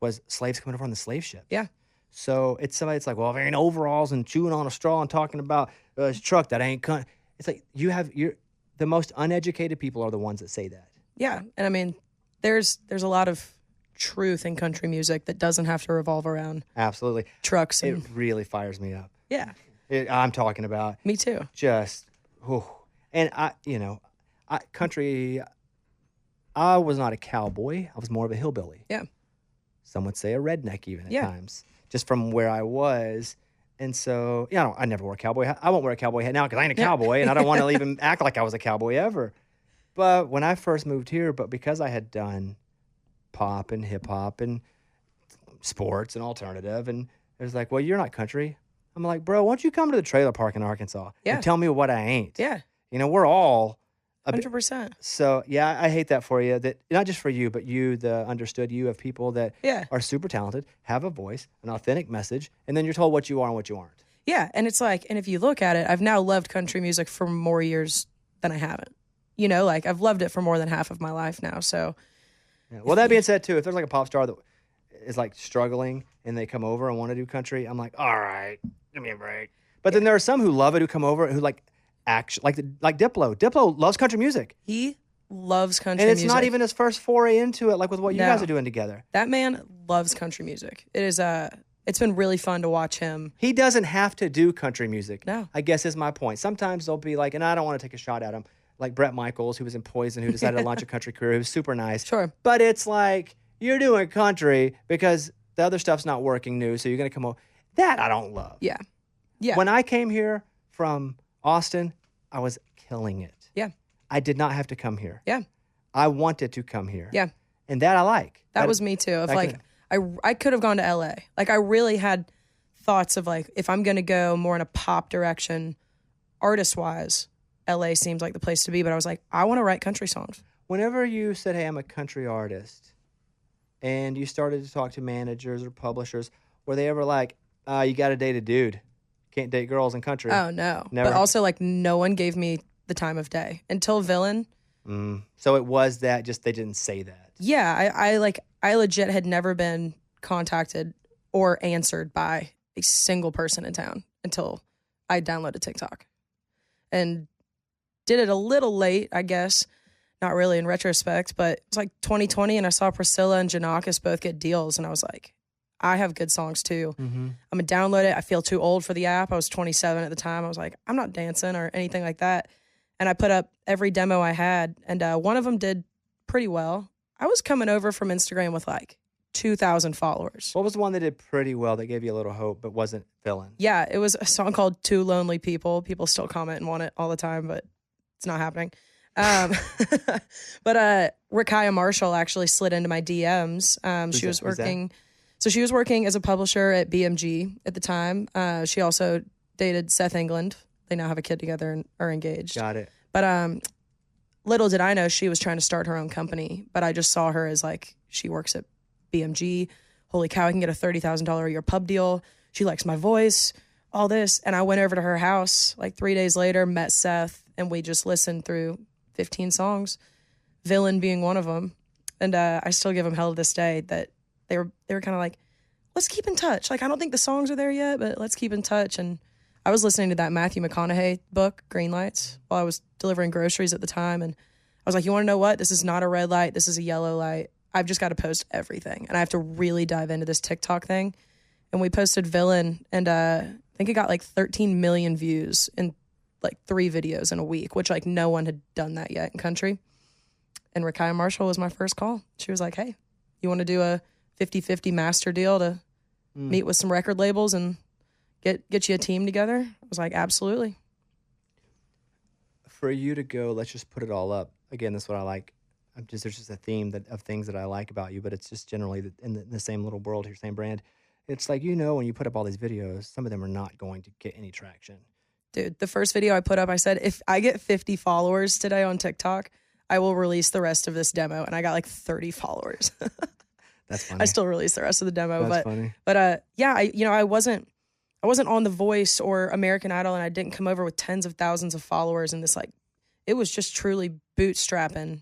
was slaves coming over on the slave ships. Yeah. So it's somebody that's like, well, if you're in overalls and chewing on a straw and talking about his truck, that ain't country. It's like the most uneducated people are the ones that say that. Yeah. And I mean, there's a lot of truth in country music that doesn't have to revolve around Absolutely. trucks It and really fires me up. yeah. I'm talking about Me too. just, and country, I was not a cowboy. I was more of a hillbilly. Yeah. Some would say a redneck even at Yeah. times, just from where I was. And so, I never wore a cowboy hat. I won't wear a cowboy hat now because I ain't a cowboy and I don't want to even act like I was a cowboy ever. But when I first moved here, because I had done pop and hip hop and sports and alternative, and it was like, well, you're not country. I'm like, bro, why don't you come to the trailer park in Arkansas Yeah. and tell me what I ain't? Yeah. We're all a bit. 100%. So, yeah, I hate that for you. That not just for you, but you, the understood you of people that Yeah. are super talented, have a voice, an authentic message, and then you're told what you are and what you aren't. Yeah. And it's like, and if you look at it, I've now loved country music for more years than I haven't. I've loved it for more than half of my life now. So Yeah. Well, that being said, too, if there's like a pop star that is like struggling and they come over and want to do country, I'm like, all right, give me a break. But then there are some who love it, who come over, who like actually like Diplo. Diplo loves country music, He loves country and it's music. not even his first foray into it, like with what you No. guys are doing together. That man loves country music. It is it's been really fun to watch him. He doesn't have to do country music. No. I guess is my point. Sometimes they'll be like, and I don't want to take a shot at him, like Brett Michaels, who was in Poison, who decided to launch a country career, who's super nice. Sure. But it's like, you're doing country because the other stuff's not working new, so you're going to come over. That I don't love. Yeah. Yeah. When I came here from Austin, I was killing it. Yeah. I did not have to come here. Yeah. I wanted to come here. Yeah. And that I like. That was me too. Of that like, I could have gone to LA. Like, I really had thoughts of like, if I'm going to go more in a pop direction, artist wise, LA seems like the place to be. But I was like, I want to write country songs. Whenever you said, hey, I'm a country artist, and you started to talk to managers or publishers, were they ever like, you got to date a dude? Can't date girls in country. Oh, no. Never? But also, like, no one gave me the time of day until Villain. So it was that, just they didn't say that. Yeah, I legit had never been contacted or answered by a single person in town until I downloaded TikTok. And did it a little late, I guess. Not really in retrospect, but it was like 2020 and I saw Priscilla and Janakis both get deals and I was like, I have good songs too. I'm gonna download it. I feel too old for the app. I was 27 at the time. I was like, I'm not dancing or anything like that. And I put up every demo I had and one of them did pretty well. I was coming over from Instagram with like 2,000 followers. What was the one that did pretty well that gave you a little hope but wasn't Villain? Yeah, it was a song called Two Lonely People. People still comment and want it all the time, but it's not happening. But Rakaya Marshall actually slid into my DMs. She was working, so she was working as a publisher at BMG at the time. She also dated Seth England. They now have a kid together and are engaged. Got it. But little did I know she was trying to start her own company. But I just saw her as like, she works at BMG. Holy cow, I can get a $30,000 a year pub deal. She likes my voice, all this. And I went over to her house like 3 days later, met Seth, and we just listened through 15 songs, Villain being one of them. And I still give them hell to this day that they were kind of like, let's keep in touch. Like, I don't think the songs are there yet, but let's keep in touch. And I was listening to that Matthew McConaughey book, Green Lights, while I was delivering groceries at the time. And I was like, you want to know what? This is not a red light. This is a yellow light. I've just got to post everything. And I have to really dive into this TikTok thing. And we posted Villain, and I think it got like 13 million views in like 3 videos in a week, which like no one had done that yet in country. And Rakaya Marshall was my first call. She was like, hey, you want to do a 50-50 master deal to meet with some record labels and get you a team together? I was like, absolutely. For you to go, let's just put it all up. Again, that's what I like. There's just a theme of things that I like about you, but it's just generally in the same little world here, same brand. It's like, when you put up all these videos, some of them are not going to get any traction. Dude, the first video I put up, I said, if I get 50 followers today on TikTok, I will release the rest of this demo. And I got like 30 followers. That's funny. I still release the rest of the demo. That's funny. But yeah, I wasn't on The Voice or American Idol, and I didn't come over with tens of thousands of followers. And this, like, it was just truly bootstrapping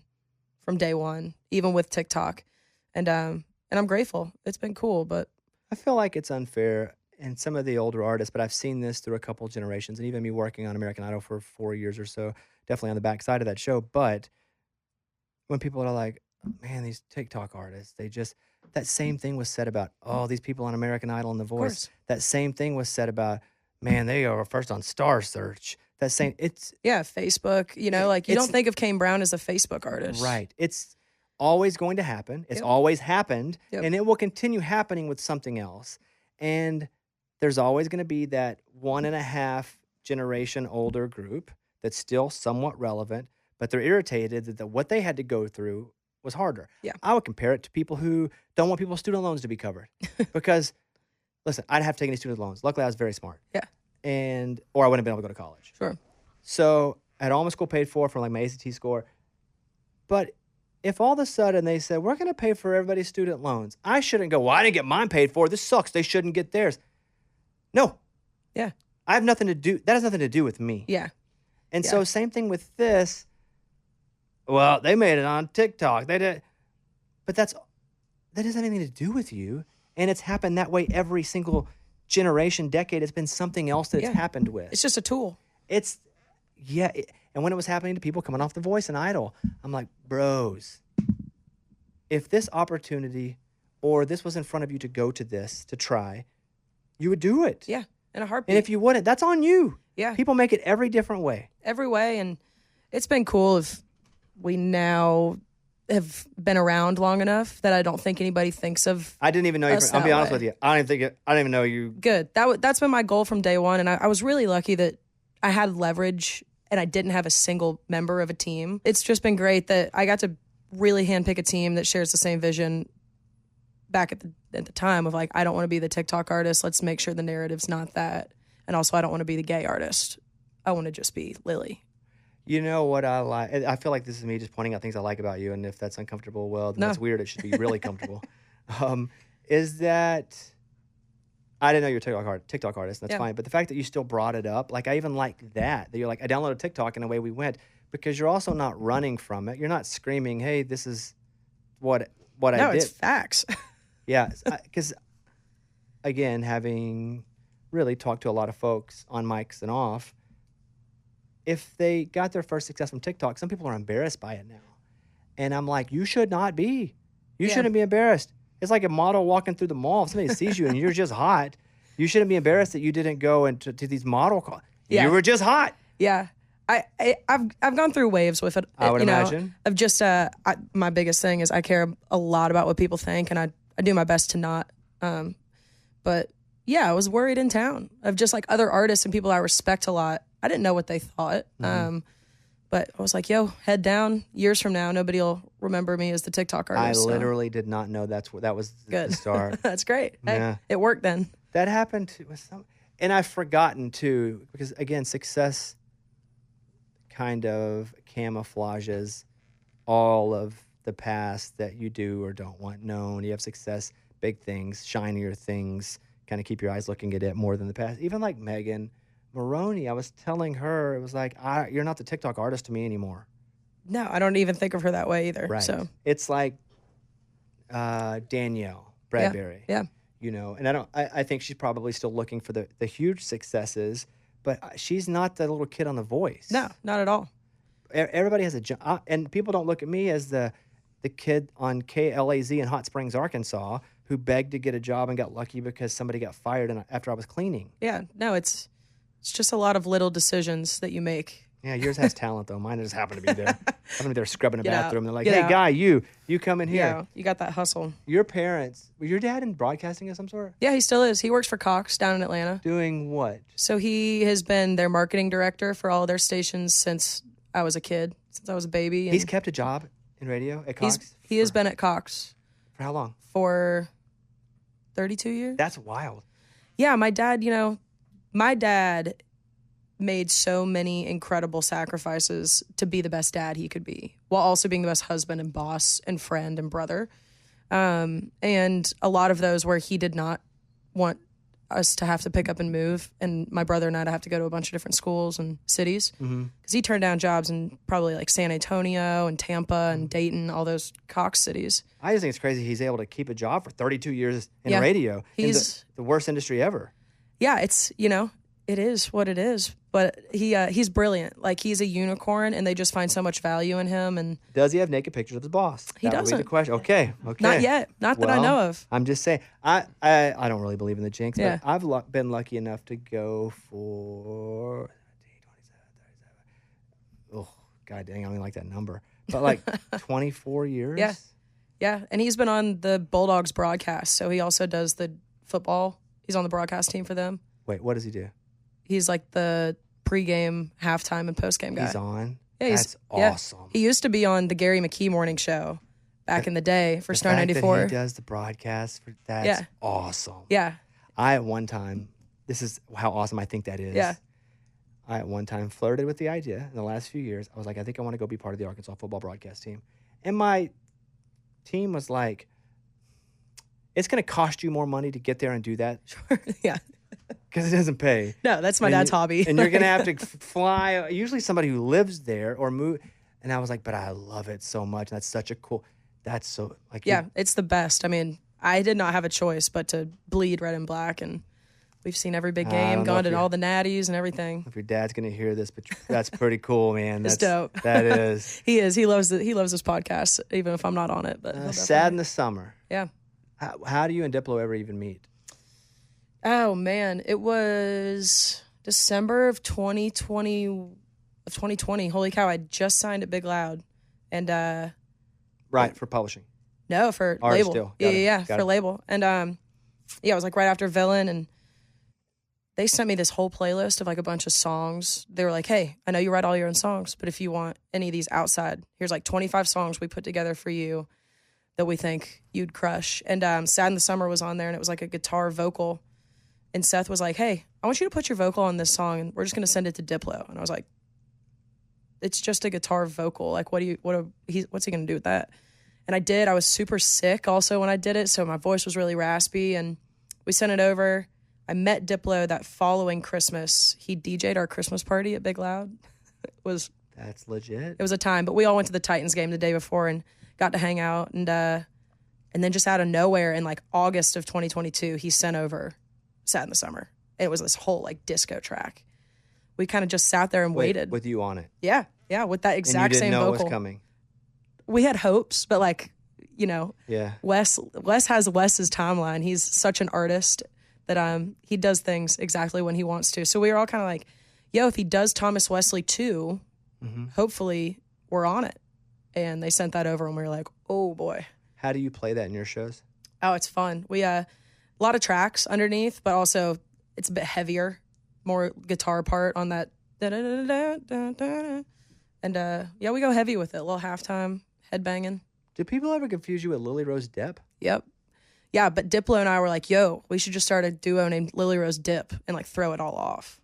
from day one, even with TikTok. And I'm grateful. It's been cool, but I feel like it's unfair in some of the older artists, but I've seen this through a couple of generations, and even me working on American Idol for 4 years or so, definitely on the backside of that show. But when people are like, man, these TikTok artists, that same thing was said about, these people on American Idol and The Voice. That same thing was said about, man, they are first on Star Search. Yeah, Facebook, you don't think of Kane Brown as a Facebook artist. Right. It's always going to happen. It's always happened, and it will continue happening with something else. And there's always going to be that 1.5 generation older group that's still somewhat relevant, but they're irritated that what they had to go through was harder. Yeah. I would compare it to people who don't want people's student loans to be covered. Because, listen, I'd have taken any student loans. Luckily, I was very smart. Yeah. Or I wouldn't have been able to go to college. Sure. So I had all my school paid for from like my ACT score. But if all of a sudden they said, we're going to pay for everybody's student loans, I shouldn't go, well, I didn't get mine paid for. This sucks. They shouldn't get theirs. No. Yeah. I have nothing to do. That has nothing to do with me. Yeah. And so same thing with this. Well, they made it on TikTok. They did. But that doesn't have anything to do with you. And it's happened that way every single generation, decade. It's been something else that it's Yeah. happened with. It's just a tool. It's, yeah. And when it was happening to people coming off The Voice and Idol, I'm like, bros, if this opportunity or this was in front of you to go to this, to try, you would do it. Yeah, in a heartbeat. And if you wouldn't, that's on you. Yeah. People make it every different way. Every way, and it's been cool if we now have been around long enough that I don't think anybody thinks of I didn't even know you. us I'll be that honest way. with you. I don't even know you. Good. That's been my goal from day one, and I was really lucky that I had leverage and I didn't have a single member of a team. It's just been great that I got to really handpick a team that shares the same vision. Back at the time of like, I don't want to be the TikTok artist. Let's make sure the narrative's not that, and also I don't want to be the gay artist. I want to just be Lily. You know what I like? I feel like this is me just pointing out things I like about you, and if that's uncomfortable, well, then No. that's weird. It should be really comfortable. Is that I didn't know you're a TikTok artist. That's Yeah. fine. But the fact that you still brought it up, like I even like that you're like, I downloaded TikTok and away we went, because you're also not running from it. You're not screaming, "Hey, this is what I No, did." it's facts. Yeah, because again, having really talked to a lot of folks on mics and off, if they got their first success from TikTok, some people are embarrassed by it now. And I'm like, you should not be. You Yeah. shouldn't be embarrassed. It's like a model walking through the mall. If somebody sees you and you're just hot, you shouldn't be embarrassed that you didn't go into to these model calls. Yeah. You were just hot. Yeah. I've gone through waves with it. I would you know, imagine. Of just my biggest thing is I care a lot about what people think, and I do my best to not. But yeah, I was worried in town of just like other artists and people I respect a lot. I didn't know what they thought. But I was like, yo, head down. Years from now, nobody will remember me as the TikTok I artist. so literally did not know that was Good. the start. That's great. Hey, Yeah. it worked then. That happened with some, and I've forgotten too, because again, success kind of camouflages all of the past that you do or don't want known. You have success, big things, shinier things, kind of keep your eyes looking at it more than the past. Even like Megan Maroney, I was telling her, it was like, you're not the TikTok artist to me anymore. No, I don't even think of her that way either. Right. So It's like Danielle Bradbury. yeah. You know, and I think she's probably still looking for the huge successes, but she's not the little kid on The Voice. No, not at all. Everybody has a job, and people don't look at me as the kid on KLAZ in Hot Springs, Arkansas, who begged to get a job and got lucky because somebody got fired after I was cleaning. Yeah. No, it's just a lot of little decisions that you make. Yeah, yours has talent though. Mine just happened to be there. Happened to be there scrubbing a Get out. bathroom. They're like, Get "Hey, out." guy, you come in here." Yeah, you got that hustle. Your parents, were your dad in broadcasting of some sort? Yeah, he still is. He works for Cox down in Atlanta. Doing what? So he has been their marketing director for all of their stations since I was a kid, since I was a baby. And He's kept a job in radio at Cox. he has been at Cox For how long? for 32 years. That's wild. Yeah, my dad, my dad made so many incredible sacrifices to be the best dad he could be, while also being the best husband and boss and friend and brother. And a lot of those where he did not want us to have to pick up and move, and my brother and I to have to go to a bunch of different schools and cities, because he turned down jobs in probably like San Antonio and Tampa and Dayton, all those Cox cities. I just think it's crazy he's able to keep a job for 32 years in Yeah. radio. He's- in the worst industry ever. Yeah, it's it is what it is. But he's brilliant. Like, he's a unicorn, and they just find so much value in him. And Does he have naked pictures of his boss? He That would be the doesn't. question. Okay. not yet, not that I Well, know of. I'm just saying. I don't really believe in the jinx, Yeah. but I've been lucky enough to go for 27, 37. Oh, god dang, I don't even like that number. But like 24 years. Yeah. Yeah, and he's been on the Bulldogs broadcast, so he also does the football. He's on the broadcast team for them. Wait, what does he do? He's like the pregame, halftime, and postgame guy. He's on. Yeah, That's awesome. He used to be on the Gary McKee morning show back in the day for The Star fact that 94. he does the broadcast. That's Yeah. awesome. Yeah, I at one time, this is how awesome I think that is. Yeah. I at one time flirted with the idea in the last few years. I was like, I think I want to go be part of the Arkansas football broadcast team. And my team was like, it's going to cost you more money to get there and do that yeah. because it doesn't pay. No, that's my And dad's you- hobby. And you're going to have to fly, usually somebody who lives there or move. And I was like, but I love it so much. That's such a cool, that's so like, Yeah, it's the best. I mean, I did not have a choice but to bleed red and black, and we've seen every big I game, don't know gone if to all the natties and everything. If your dad's gonna hear this, but that's pretty cool, man. It's That's dope. That is. He is. He loves it. He loves this podcast, even if I'm not on it. But he'll Sad in definitely- the Summer. yeah. How do you and Diplo ever even meet? Oh man, it was December of 2020. Holy cow! I just signed at Big Loud, and Right, for publishing. no, for Artist label. deal. Yeah, Got it. yeah, Got for it. label. And yeah, it was like right after Villain, and they sent me this whole playlist of like a bunch of songs. They were like, "Hey, I know you write all your own songs, but if you want any of these outside, here's like 25 songs we put together for you that we think you'd crush." And Sad in the Summer was on there, and it was like a guitar vocal. And Seth was like, "Hey, I want you to put your vocal on this song, and we're just gonna send it to Diplo." And I was like, "It's just a guitar vocal. Like, what's he gonna do with that?" And I did. I was super sick also when I did it, so my voice was really raspy. And we sent it over. I met Diplo that following Christmas. He DJ'd our Christmas party at Big Loud. That's legit. It was a time, but we all went to the Titans game the day before and got to hang out. And then just out of nowhere in like August of 2022, he sent over Sad in the Summer. And it was this whole like disco track. We kind of just sat there and waited. With you on it. Yeah, with that And you exact didn't same know it vocal. was coming. We had hopes, but like, you know, Yeah. Wes has Wes's timeline. He's such an artist that he does things exactly when he wants to. So we were all kind of like, yo, if he does Thomas Wesley too, hopefully we're on it. And they sent that over and we were like, oh boy. How do you play that in your shows? Oh, it's fun. We a lot of tracks underneath, but also it's a bit heavier, more guitar part on that. And yeah, we go heavy with it. A little halftime headbanging. Do people ever confuse you with Lily Rose Depp? Yep. Yeah, but Diplo and I were like, yo, we should just start a duo named Lily Rose Dip and like throw it all off.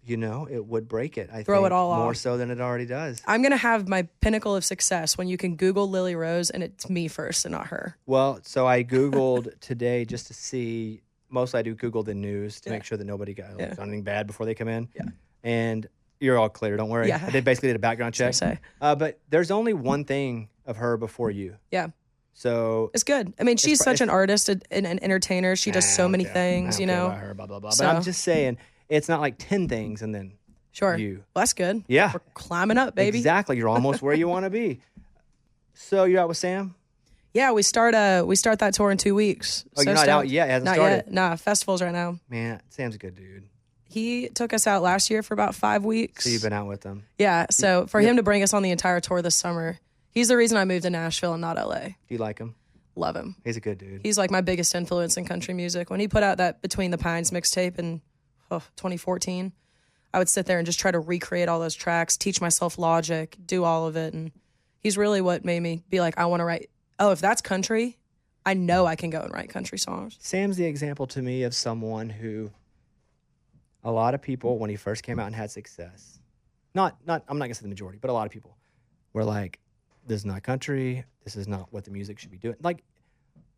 You know, it would break it. I Throw think, it all more off. so than it already does. I'm going to have my pinnacle of success when you can Google Lily Rose and it's me first and not her. Well, so I Googled today just to see. Mostly I do Google the news to make sure that nobody got done anything bad before they come in. Yeah. And you're all clear. Don't worry. Yeah. I basically did a background check. Say. But there's only one thing of her before you. Yeah. So It's good. I mean, she's such an artist and an entertainer. She does so many things, you know. About her, blah, blah, blah. So- But I'm just saying, it's not like 10 things and then Sure. you. Well, that's good. Yeah. We're climbing up, baby. Exactly. You're almost where you want to be. So you're out with Sam? Yeah, we start that tour in 2 weeks. Oh, you're not out yet? It hasn't Not started? yet. Nah, festivals right now. Man, Sam's a good dude. He took us out last year for about 5 weeks. So you've been out with them. Yeah, so for him to bring us on the entire tour this summer, he's the reason I moved to Nashville and not LA. Do you like him? Love him. He's a good dude. He's like my biggest influence in country music. When he put out that Between the Pines mixtape in 2014, I would sit there and just try to recreate all those tracks, teach myself Logic, do all of it. And he's really what made me be like, I want to write, if that's country, I know I can go and write country songs. Sam's the example to me of someone who a lot of people, when he first came out and had success, I'm not going to say the majority, but a lot of people were like, this is not country. This is not what the music should be doing. Like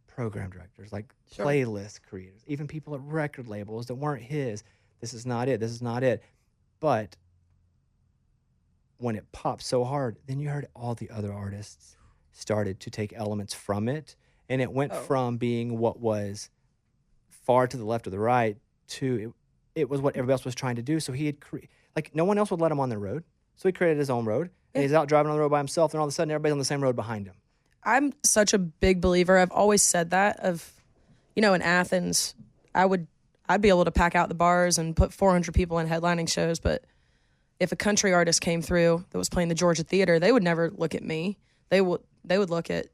program directors, like playlist creators, even people at record labels that weren't his. This is not it. This is not it. But when it popped so hard, then you heard all the other artists started to take elements from it. And it went from being what was far to the left or the right to it was what everybody else was trying to do. So he had like no one else would let him on the road. So he created his own road. And he's out driving on the road by himself. And all of a sudden, everybody's on the same road behind him. I'm such a big believer. I've always said that in Athens, I'd be able to pack out the bars and put 400 people in headlining shows. But if a country artist came through that was playing the Georgia Theater, they would never look at me. They would look at,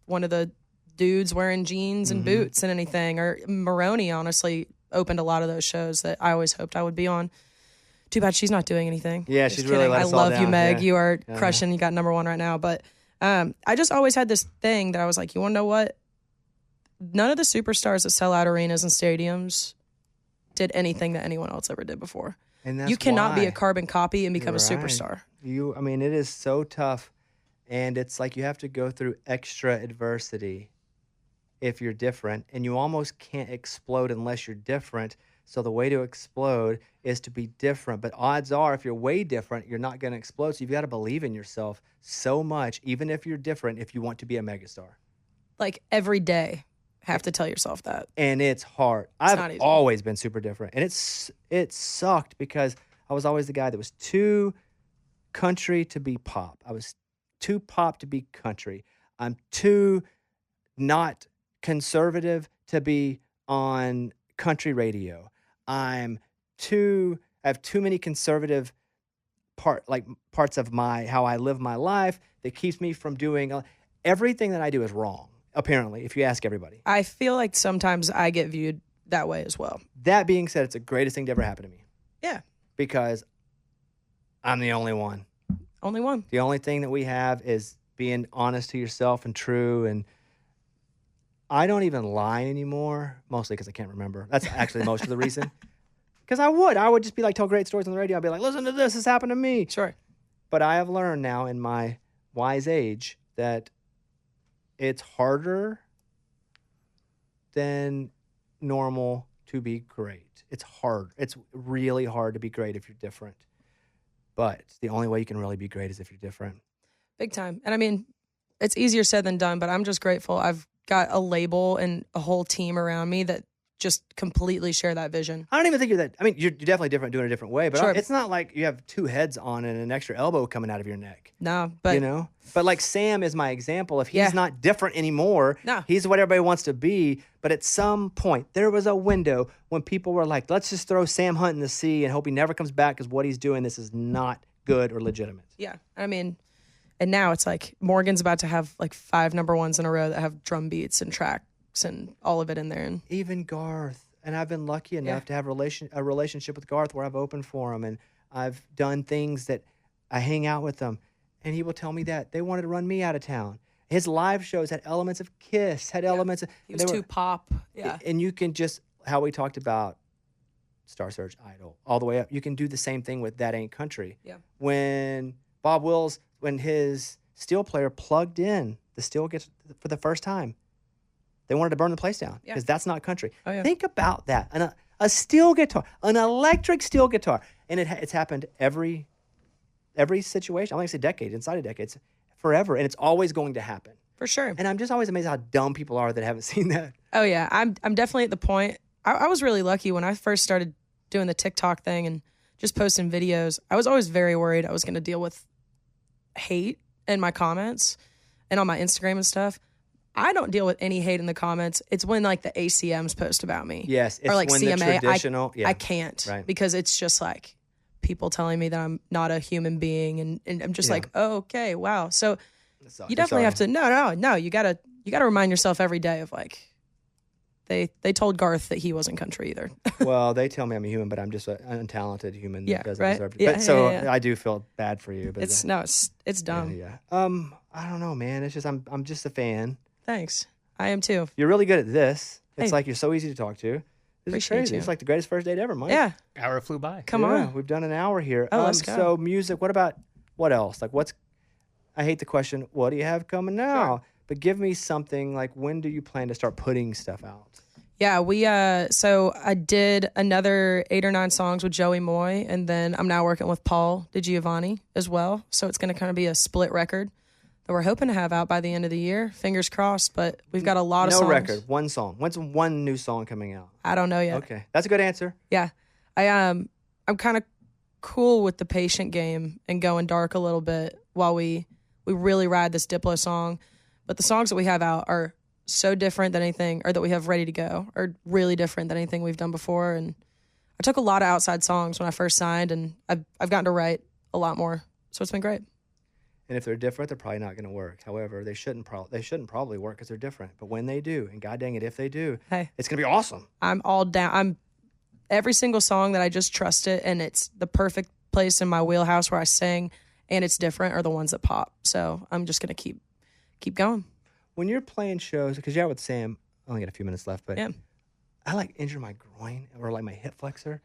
one of the dudes wearing jeans and boots and anything. Or Maroney, honestly, opened a lot of those shows that I always hoped I would be on. Too bad she's not doing anything. Yeah, Just she's really kidding. let I us all love you, down. Meg. Yeah. You are crushing. You got #1 right now. But I just always had this thing that I was like, you want to know what? None of the superstars that sell out arenas and stadiums did anything that anyone else ever did before. And that's You cannot be why. a carbon copy and become a You're right. superstar. It is so tough. And it's like you have to go through extra adversity if you're different. And you almost can't explode unless you're different. So the way to explode is to be different. But odds are, if you're way different, you're not going to explode. So you've got to believe in yourself so much, even if you're different, if you want to be a megastar. like every day have to tell yourself that. And it's hard. not I've easy. always been super different, and it sucked because I was always the guy that was too country to be pop. I was too pop to be country. I'm too not conservative to be on country radio. I have too many conservative parts of how I live my life that keeps me from doing everything that I do is wrong. Apparently, if you ask everybody. I feel like sometimes I get viewed that way as well. That being said, it's the greatest thing to ever happen to me Yeah. because I'm the only one. Only one. The only thing that we have is being honest to yourself and true. And I don't even lie anymore, mostly because I can't remember. That's actually most of the reason. Because I would just be like, tell great stories on the radio. I'd be like, listen to this happened to me. Sure. But I have learned now in my wise age that it's harder than normal to be great. It's hard. It's really hard to be great if you're different. But the only way you can really be great is if you're different. Big time. And I mean, it's easier said than done, but I'm just grateful. I've got a label and a whole team around me that just completely share that vision. I don't even think you're that. I mean, you're definitely different doing it a different way, but Sure. it's not like you have two heads on and an extra elbow coming out of your neck. No, but You know? But like Sam is my example. If he's Yeah. not different anymore, No. he's what everybody wants to be. But at some point, there was a window when people were like, let's just throw Sam Hunt in the sea and hope he never comes back because what he's doing, this is not good or legitimate. yeah, I mean, and now it's like Morgan's about to have like 5 number ones in a row that have drum beats and tracks and all of it in there. And Even Garth. And I've been lucky enough to have a relationship with Garth where I've opened for him and I've done things that I hang out with them. And he will tell me that they wanted to run me out of town. His live shows had elements of Kiss, had elements of... he was too pop. Yeah. And you can just, how we talked about Star Search, Idol, all the way up, you can do the same thing with That Ain't Country. Yeah. When Bob Wills, when his steel player plugged in the steel guitar for the first time, they wanted to burn the place down Yeah. because that's not country. Oh, yeah. Think about that. A steel guitar, an electric steel guitar. And it's happened every situation. I'm going to say decade, inside a decade. It's forever. And it's always going to happen. For sure. And I'm just always amazed how dumb people are that haven't seen that. Oh yeah, I'm definitely at the point. I was really lucky when I first started doing the TikTok thing and just posting videos. I was always very worried I was going to deal with hate in my comments and on my Instagram and stuff. I don't deal with any hate in the comments. It's when like the ACMs post about me. Yes, it's or like when CMA. the traditional. I can't Right. because it's just like people telling me that I'm not a human being, and I'm just Yeah. like, oh, okay, wow. So So- you definitely have to. No. You gotta remind yourself every day of like, they told Garth that he wasn't country either. Well, they tell me I'm a human, but I'm just an untalented human Yeah, that doesn't right? deserve it. Yeah, But so yeah. I do feel bad for you. But It's dumb. yeah. I don't know, man. It's just I'm just a fan. Thanks. I am too. You're really good at this. It's Hey. like you're so easy to talk to. This is Appreciate crazy. you. It's like the greatest first date ever, Mike. Yeah. Hour flew by. Come Yeah, on. we've done an hour here. Oh, let's go. So music. What else? Like I hate the question. What do you have coming now? Sure. But give me something. Like when do you plan to start putting stuff out? Yeah, so I did another 8 or 9 songs with Joey Moy, and then I'm now working with Paul DiGiovanni as well. So it's going to kind of be a split record that we're hoping to have out by the end of the year. Fingers crossed, but we've got a lot of No songs. record. One song. When's one new song coming out? I don't know yet. Okay, that's a good answer. Yeah. I'm kind of cool with the patient game and going dark a little bit while we really ride this Diplo song. But the songs that we have out are so different than anything, or that we have ready to go, are really different than anything we've done before. And I took a lot of outside songs when I first signed, and I've gotten to write a lot more. So it's been great. And if they're different, they're probably not going to work. However, they shouldn't probably work because they're different. But when they do, and god dang it, if they do, Hey. it's going to be awesome. I'm all down. I'm every single song that I just trust it, and it's the perfect place in my wheelhouse where I sing, and it's different, are the ones that pop. So I'm just gonna keep going. When you're playing shows, because you're out with Sam, I only got a few minutes left, but Yeah. I like injure my groin or like my hip flexor.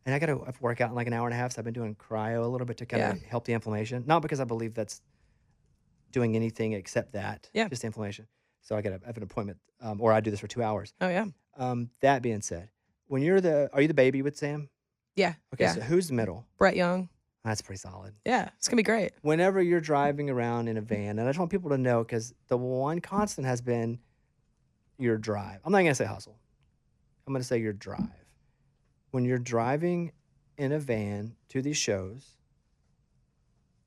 And I got to work out in like an hour and a half. So I've been doing cryo a little bit to kind of help the inflammation. Not because I believe that's doing anything except that. Yeah. Just inflammation. So I have an appointment, or I do this for 2 hours. Oh yeah. That being said, when are you the baby with Sam? Yeah. Okay. Yeah. So who's the middle? Brett Young. That's pretty solid. Yeah. It's gonna be great. Whenever you're driving around in a van, and I just want people to know, because the one constant has been your drive. I'm not going to say hustle. I'm going to say your drive. When you're driving in a van to these shows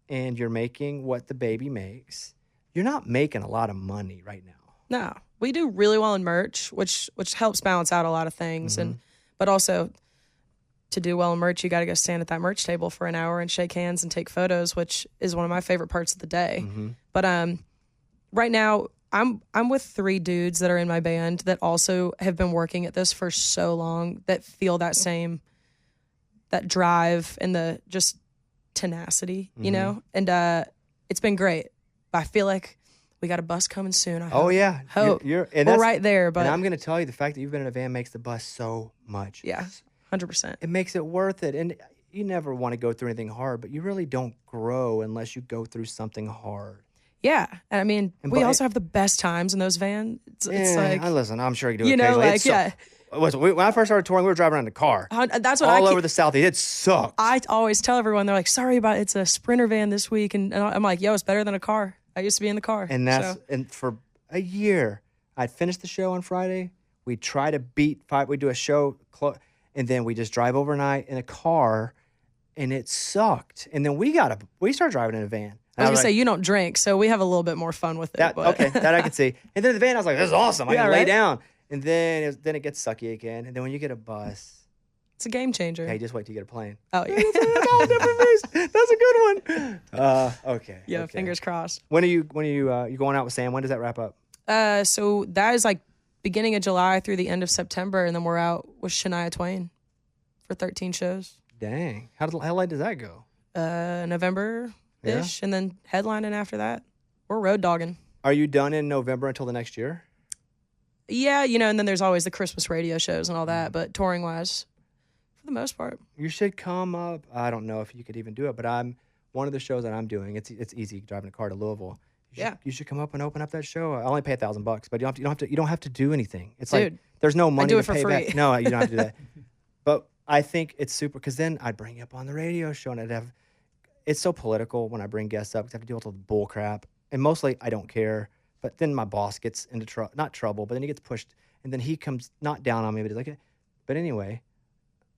and you're making what the baby makes, you're not making a lot of money right now. No, we do really well in merch, which helps balance out a lot of things. Mm-hmm. But also to do well in merch, you got to go stand at that merch table for an hour and shake hands and take photos, which is one of my favorite parts of the day. Mm-hmm. But right now I'm with 3 dudes that are in my band that also have been working at this for so long, that feel that drive and the just tenacity, you know? And it's been great. I feel like we got a bus coming soon. I hope. Oh, yeah. Hope. And we're right there. But and I'm going to tell you, the fact that you've been in a van makes the bus so much. Yeah, 100%. It makes it worth it. And you never want to go through anything hard, but you really don't grow unless you go through something hard. Yeah. And I mean, And we but- also have the best times in those vans. It's like, listen, I'm sure you do it you know, occasionally. like, yeah. Listen, when I first started touring, we were driving around in a car. That's what all over the Southeast. It sucked. I always tell everyone, they're like, sorry about it. It's a Sprinter van this week. And I'm like, yo, it's better than a car. I used to be in the car. And that's so. and for a year, I'd finish the show on Friday. We'd try to beat 5. We'd do a show, and then we just drive overnight in a car, and it sucked. And then we started driving in a van. I was going to say, you don't drink, so we have a little bit more fun with it. Okay, that I could see. And then the van, I was like, this is awesome. I Yeah, can lay right? down. And then it gets sucky again. And then when you get a bus, It's a game changer. hey, just wait till you get a plane. Oh, yeah. That's a good one. Okay. Yeah, okay. fingers crossed. When are you you going out with Sam? When does that wrap up? So that is like beginning of July through the end of September, and then we're out with Shania Twain for 13 shows. Dang. How late does that go? November-ish, and then headlining after that. We're road dogging. Are you done in November until the next year? Yeah, and then there's always the Christmas radio shows and all that, but touring-wise, for the most part. You should come up. I don't know if you could even do it, but one of the shows that I'm doing. It's easy driving a car to Louisville. You should come up and open up that show. I only pay $1,000, but you don't have to do anything. It's Dude, like there's no money do to it for pay free. back. No, you don't have to do that. But I think it's super because then I'd bring you up on the radio show and I'd have. It's so political when I bring guests up because I have to deal with all the bull crap, and mostly I don't care. But then my boss gets into not trouble, but then he gets pushed, and then he comes not down on me, but he's like, but anyway,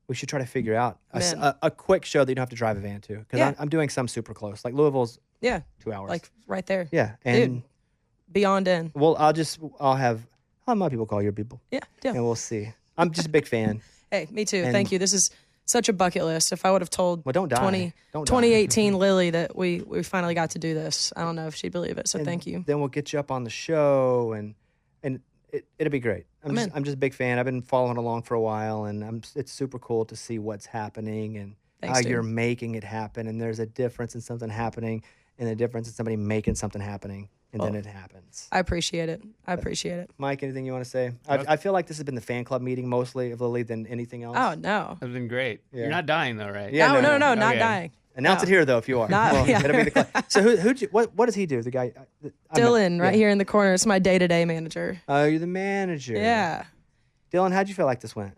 we should try to figure out a quick show that you don't have to drive a van to because I'm doing some super close, like Louisville's 2 hours, like right there. Yeah, and Dude, beyond in. well, I'll have my people call your people, Yeah. and we'll see. I'm just a big fan. Hey, me too. And- Thank you. This is such a bucket list. If I would have told Well, don't die. Don't die. 2018 Lily that we finally got to do this, I don't know if she'd believe it. So And thank you. Then we'll get you up on the show, and it'll be great. I'm just a big fan. I've been following along for a while, and it's super cool to see what's happening and Thanks, how dude. you're making it happen. And there's a difference in something happening, and a difference in somebody making something happening, and then it happens. I appreciate it. I appreciate it. Mike, anything you want to say? I feel like this has been the fan club meeting mostly of Lily than anything else. Oh, no. That's been great. Yeah. You're not dying though, right? Yeah, no, not Okay. dying. Announce No. it here though if you are. Not- yeah. It'll be the club. So what does he do? The guy Dylan, right here in the corner. It's my day-to-day manager. Oh, you're the manager. Yeah. Dylan, how'd you feel like this went?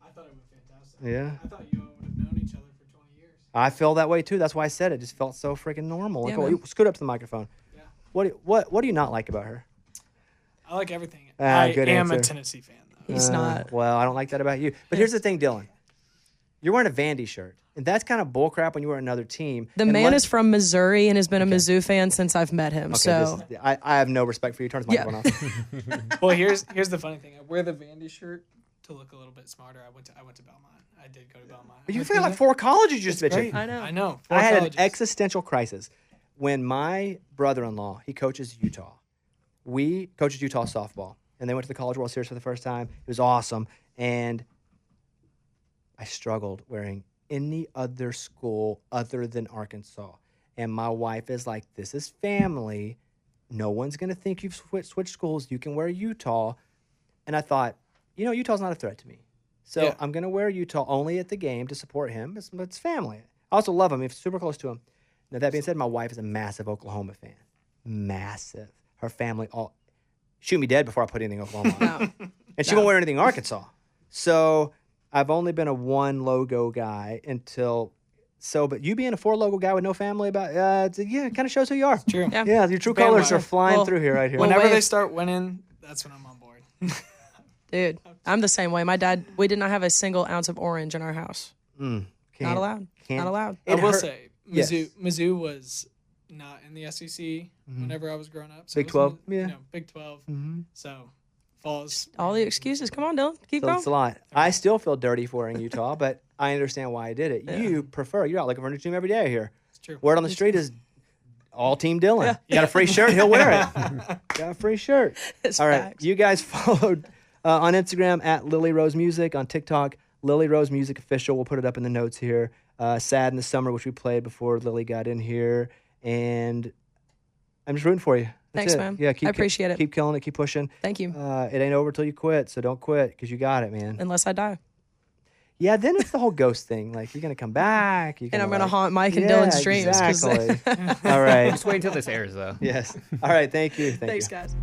I thought it went fantastic. Yeah. I thought you all would have known each other for 20 years. I feel that way too. That's why I said it. Just felt so freaking normal. Yeah, Like, man. scoot up to the microphone. Yeah. What do you not like about her? I like everything. Ah, I good am a answer. Tennessee fan, though. He's not. Well, I don't like that about you. But here's the thing, Dylan. You're wearing a Vandy shirt, and that's kind of bullcrap when you were another team. The man is from Missouri and has been a Mizzou fan since I've met him. So I have no respect for you. Turn the Yeah. microphone off. Well, here's the funny thing. I wear the Vandy shirt to look a little bit smarter. I went to Belmont. I did go to Belmont. You Went feel through like that. 4 colleges you just bitching. Great. I know. I know. I had colleges. an existential crisis when my brother-in-law, he coaches Utah. We coaches Utah softball, and they went to the College World Series for the first time. It was awesome, and I struggled wearing any other school other than Arkansas. And my wife is like, "This is family. No one's gonna think you've switched schools. You can wear Utah." And I thought, Utah's not a threat to me. So Yeah. I'm going to wear Utah only at the game to support him. It's family. I also love him. I'm super close to him. Now, that being said, my wife is a massive Oklahoma fan. Massive. Her family all shoot me dead before I put anything Oklahoma on. No. And she won't wear anything Arkansas. So I've only been a 1 logo guy but you being a 4 logo guy with no family it kind of shows who you are. True. Yeah. Yeah, your true colors are Bandwagon. flying Well, through here right here. well, Whenever wait. they start winning, that's when I'm on board. Dude, I'm the same way. My dad, we did not have a single ounce of orange in our house. Can't- Not allowed. can't- Not allowed. I It will hurt- say, yes. Mizzou was not in the SEC whenever I was growing up. So Big it was 12, in the- yeah. Big 12. So falls. All the excuses. Come on, Dylan. Keep So going. it's a lot. I still feel dirty for wearing Utah, but I understand why I did it. You prefer, you're out looking for a new team every day here. It's true. Word on the street is all Team Dylan. You got a free shirt, he'll wear it. Got a free shirt. It's All right. facts. You guys followed on Instagram at Lily Rose Music, on TikTok, Lily Rose Music Official. We'll put it up in the notes here. Sad in the Summer, which we played before Lily got in here. And I'm just rooting for you. That's Thanks, it. man. Yeah, I appreciate it. Keep killing it. Keep pushing. Thank you. It ain't over till you quit, so don't quit because you got it, man. Unless I die. Yeah, then it's the whole ghost thing. Like, you're going to come back. And I'm going to haunt Mike and Dylan's dreams. 'cause- Exactly. All right. Just wait until this airs, though. Yes. All right. Thank you. Thanks, guys.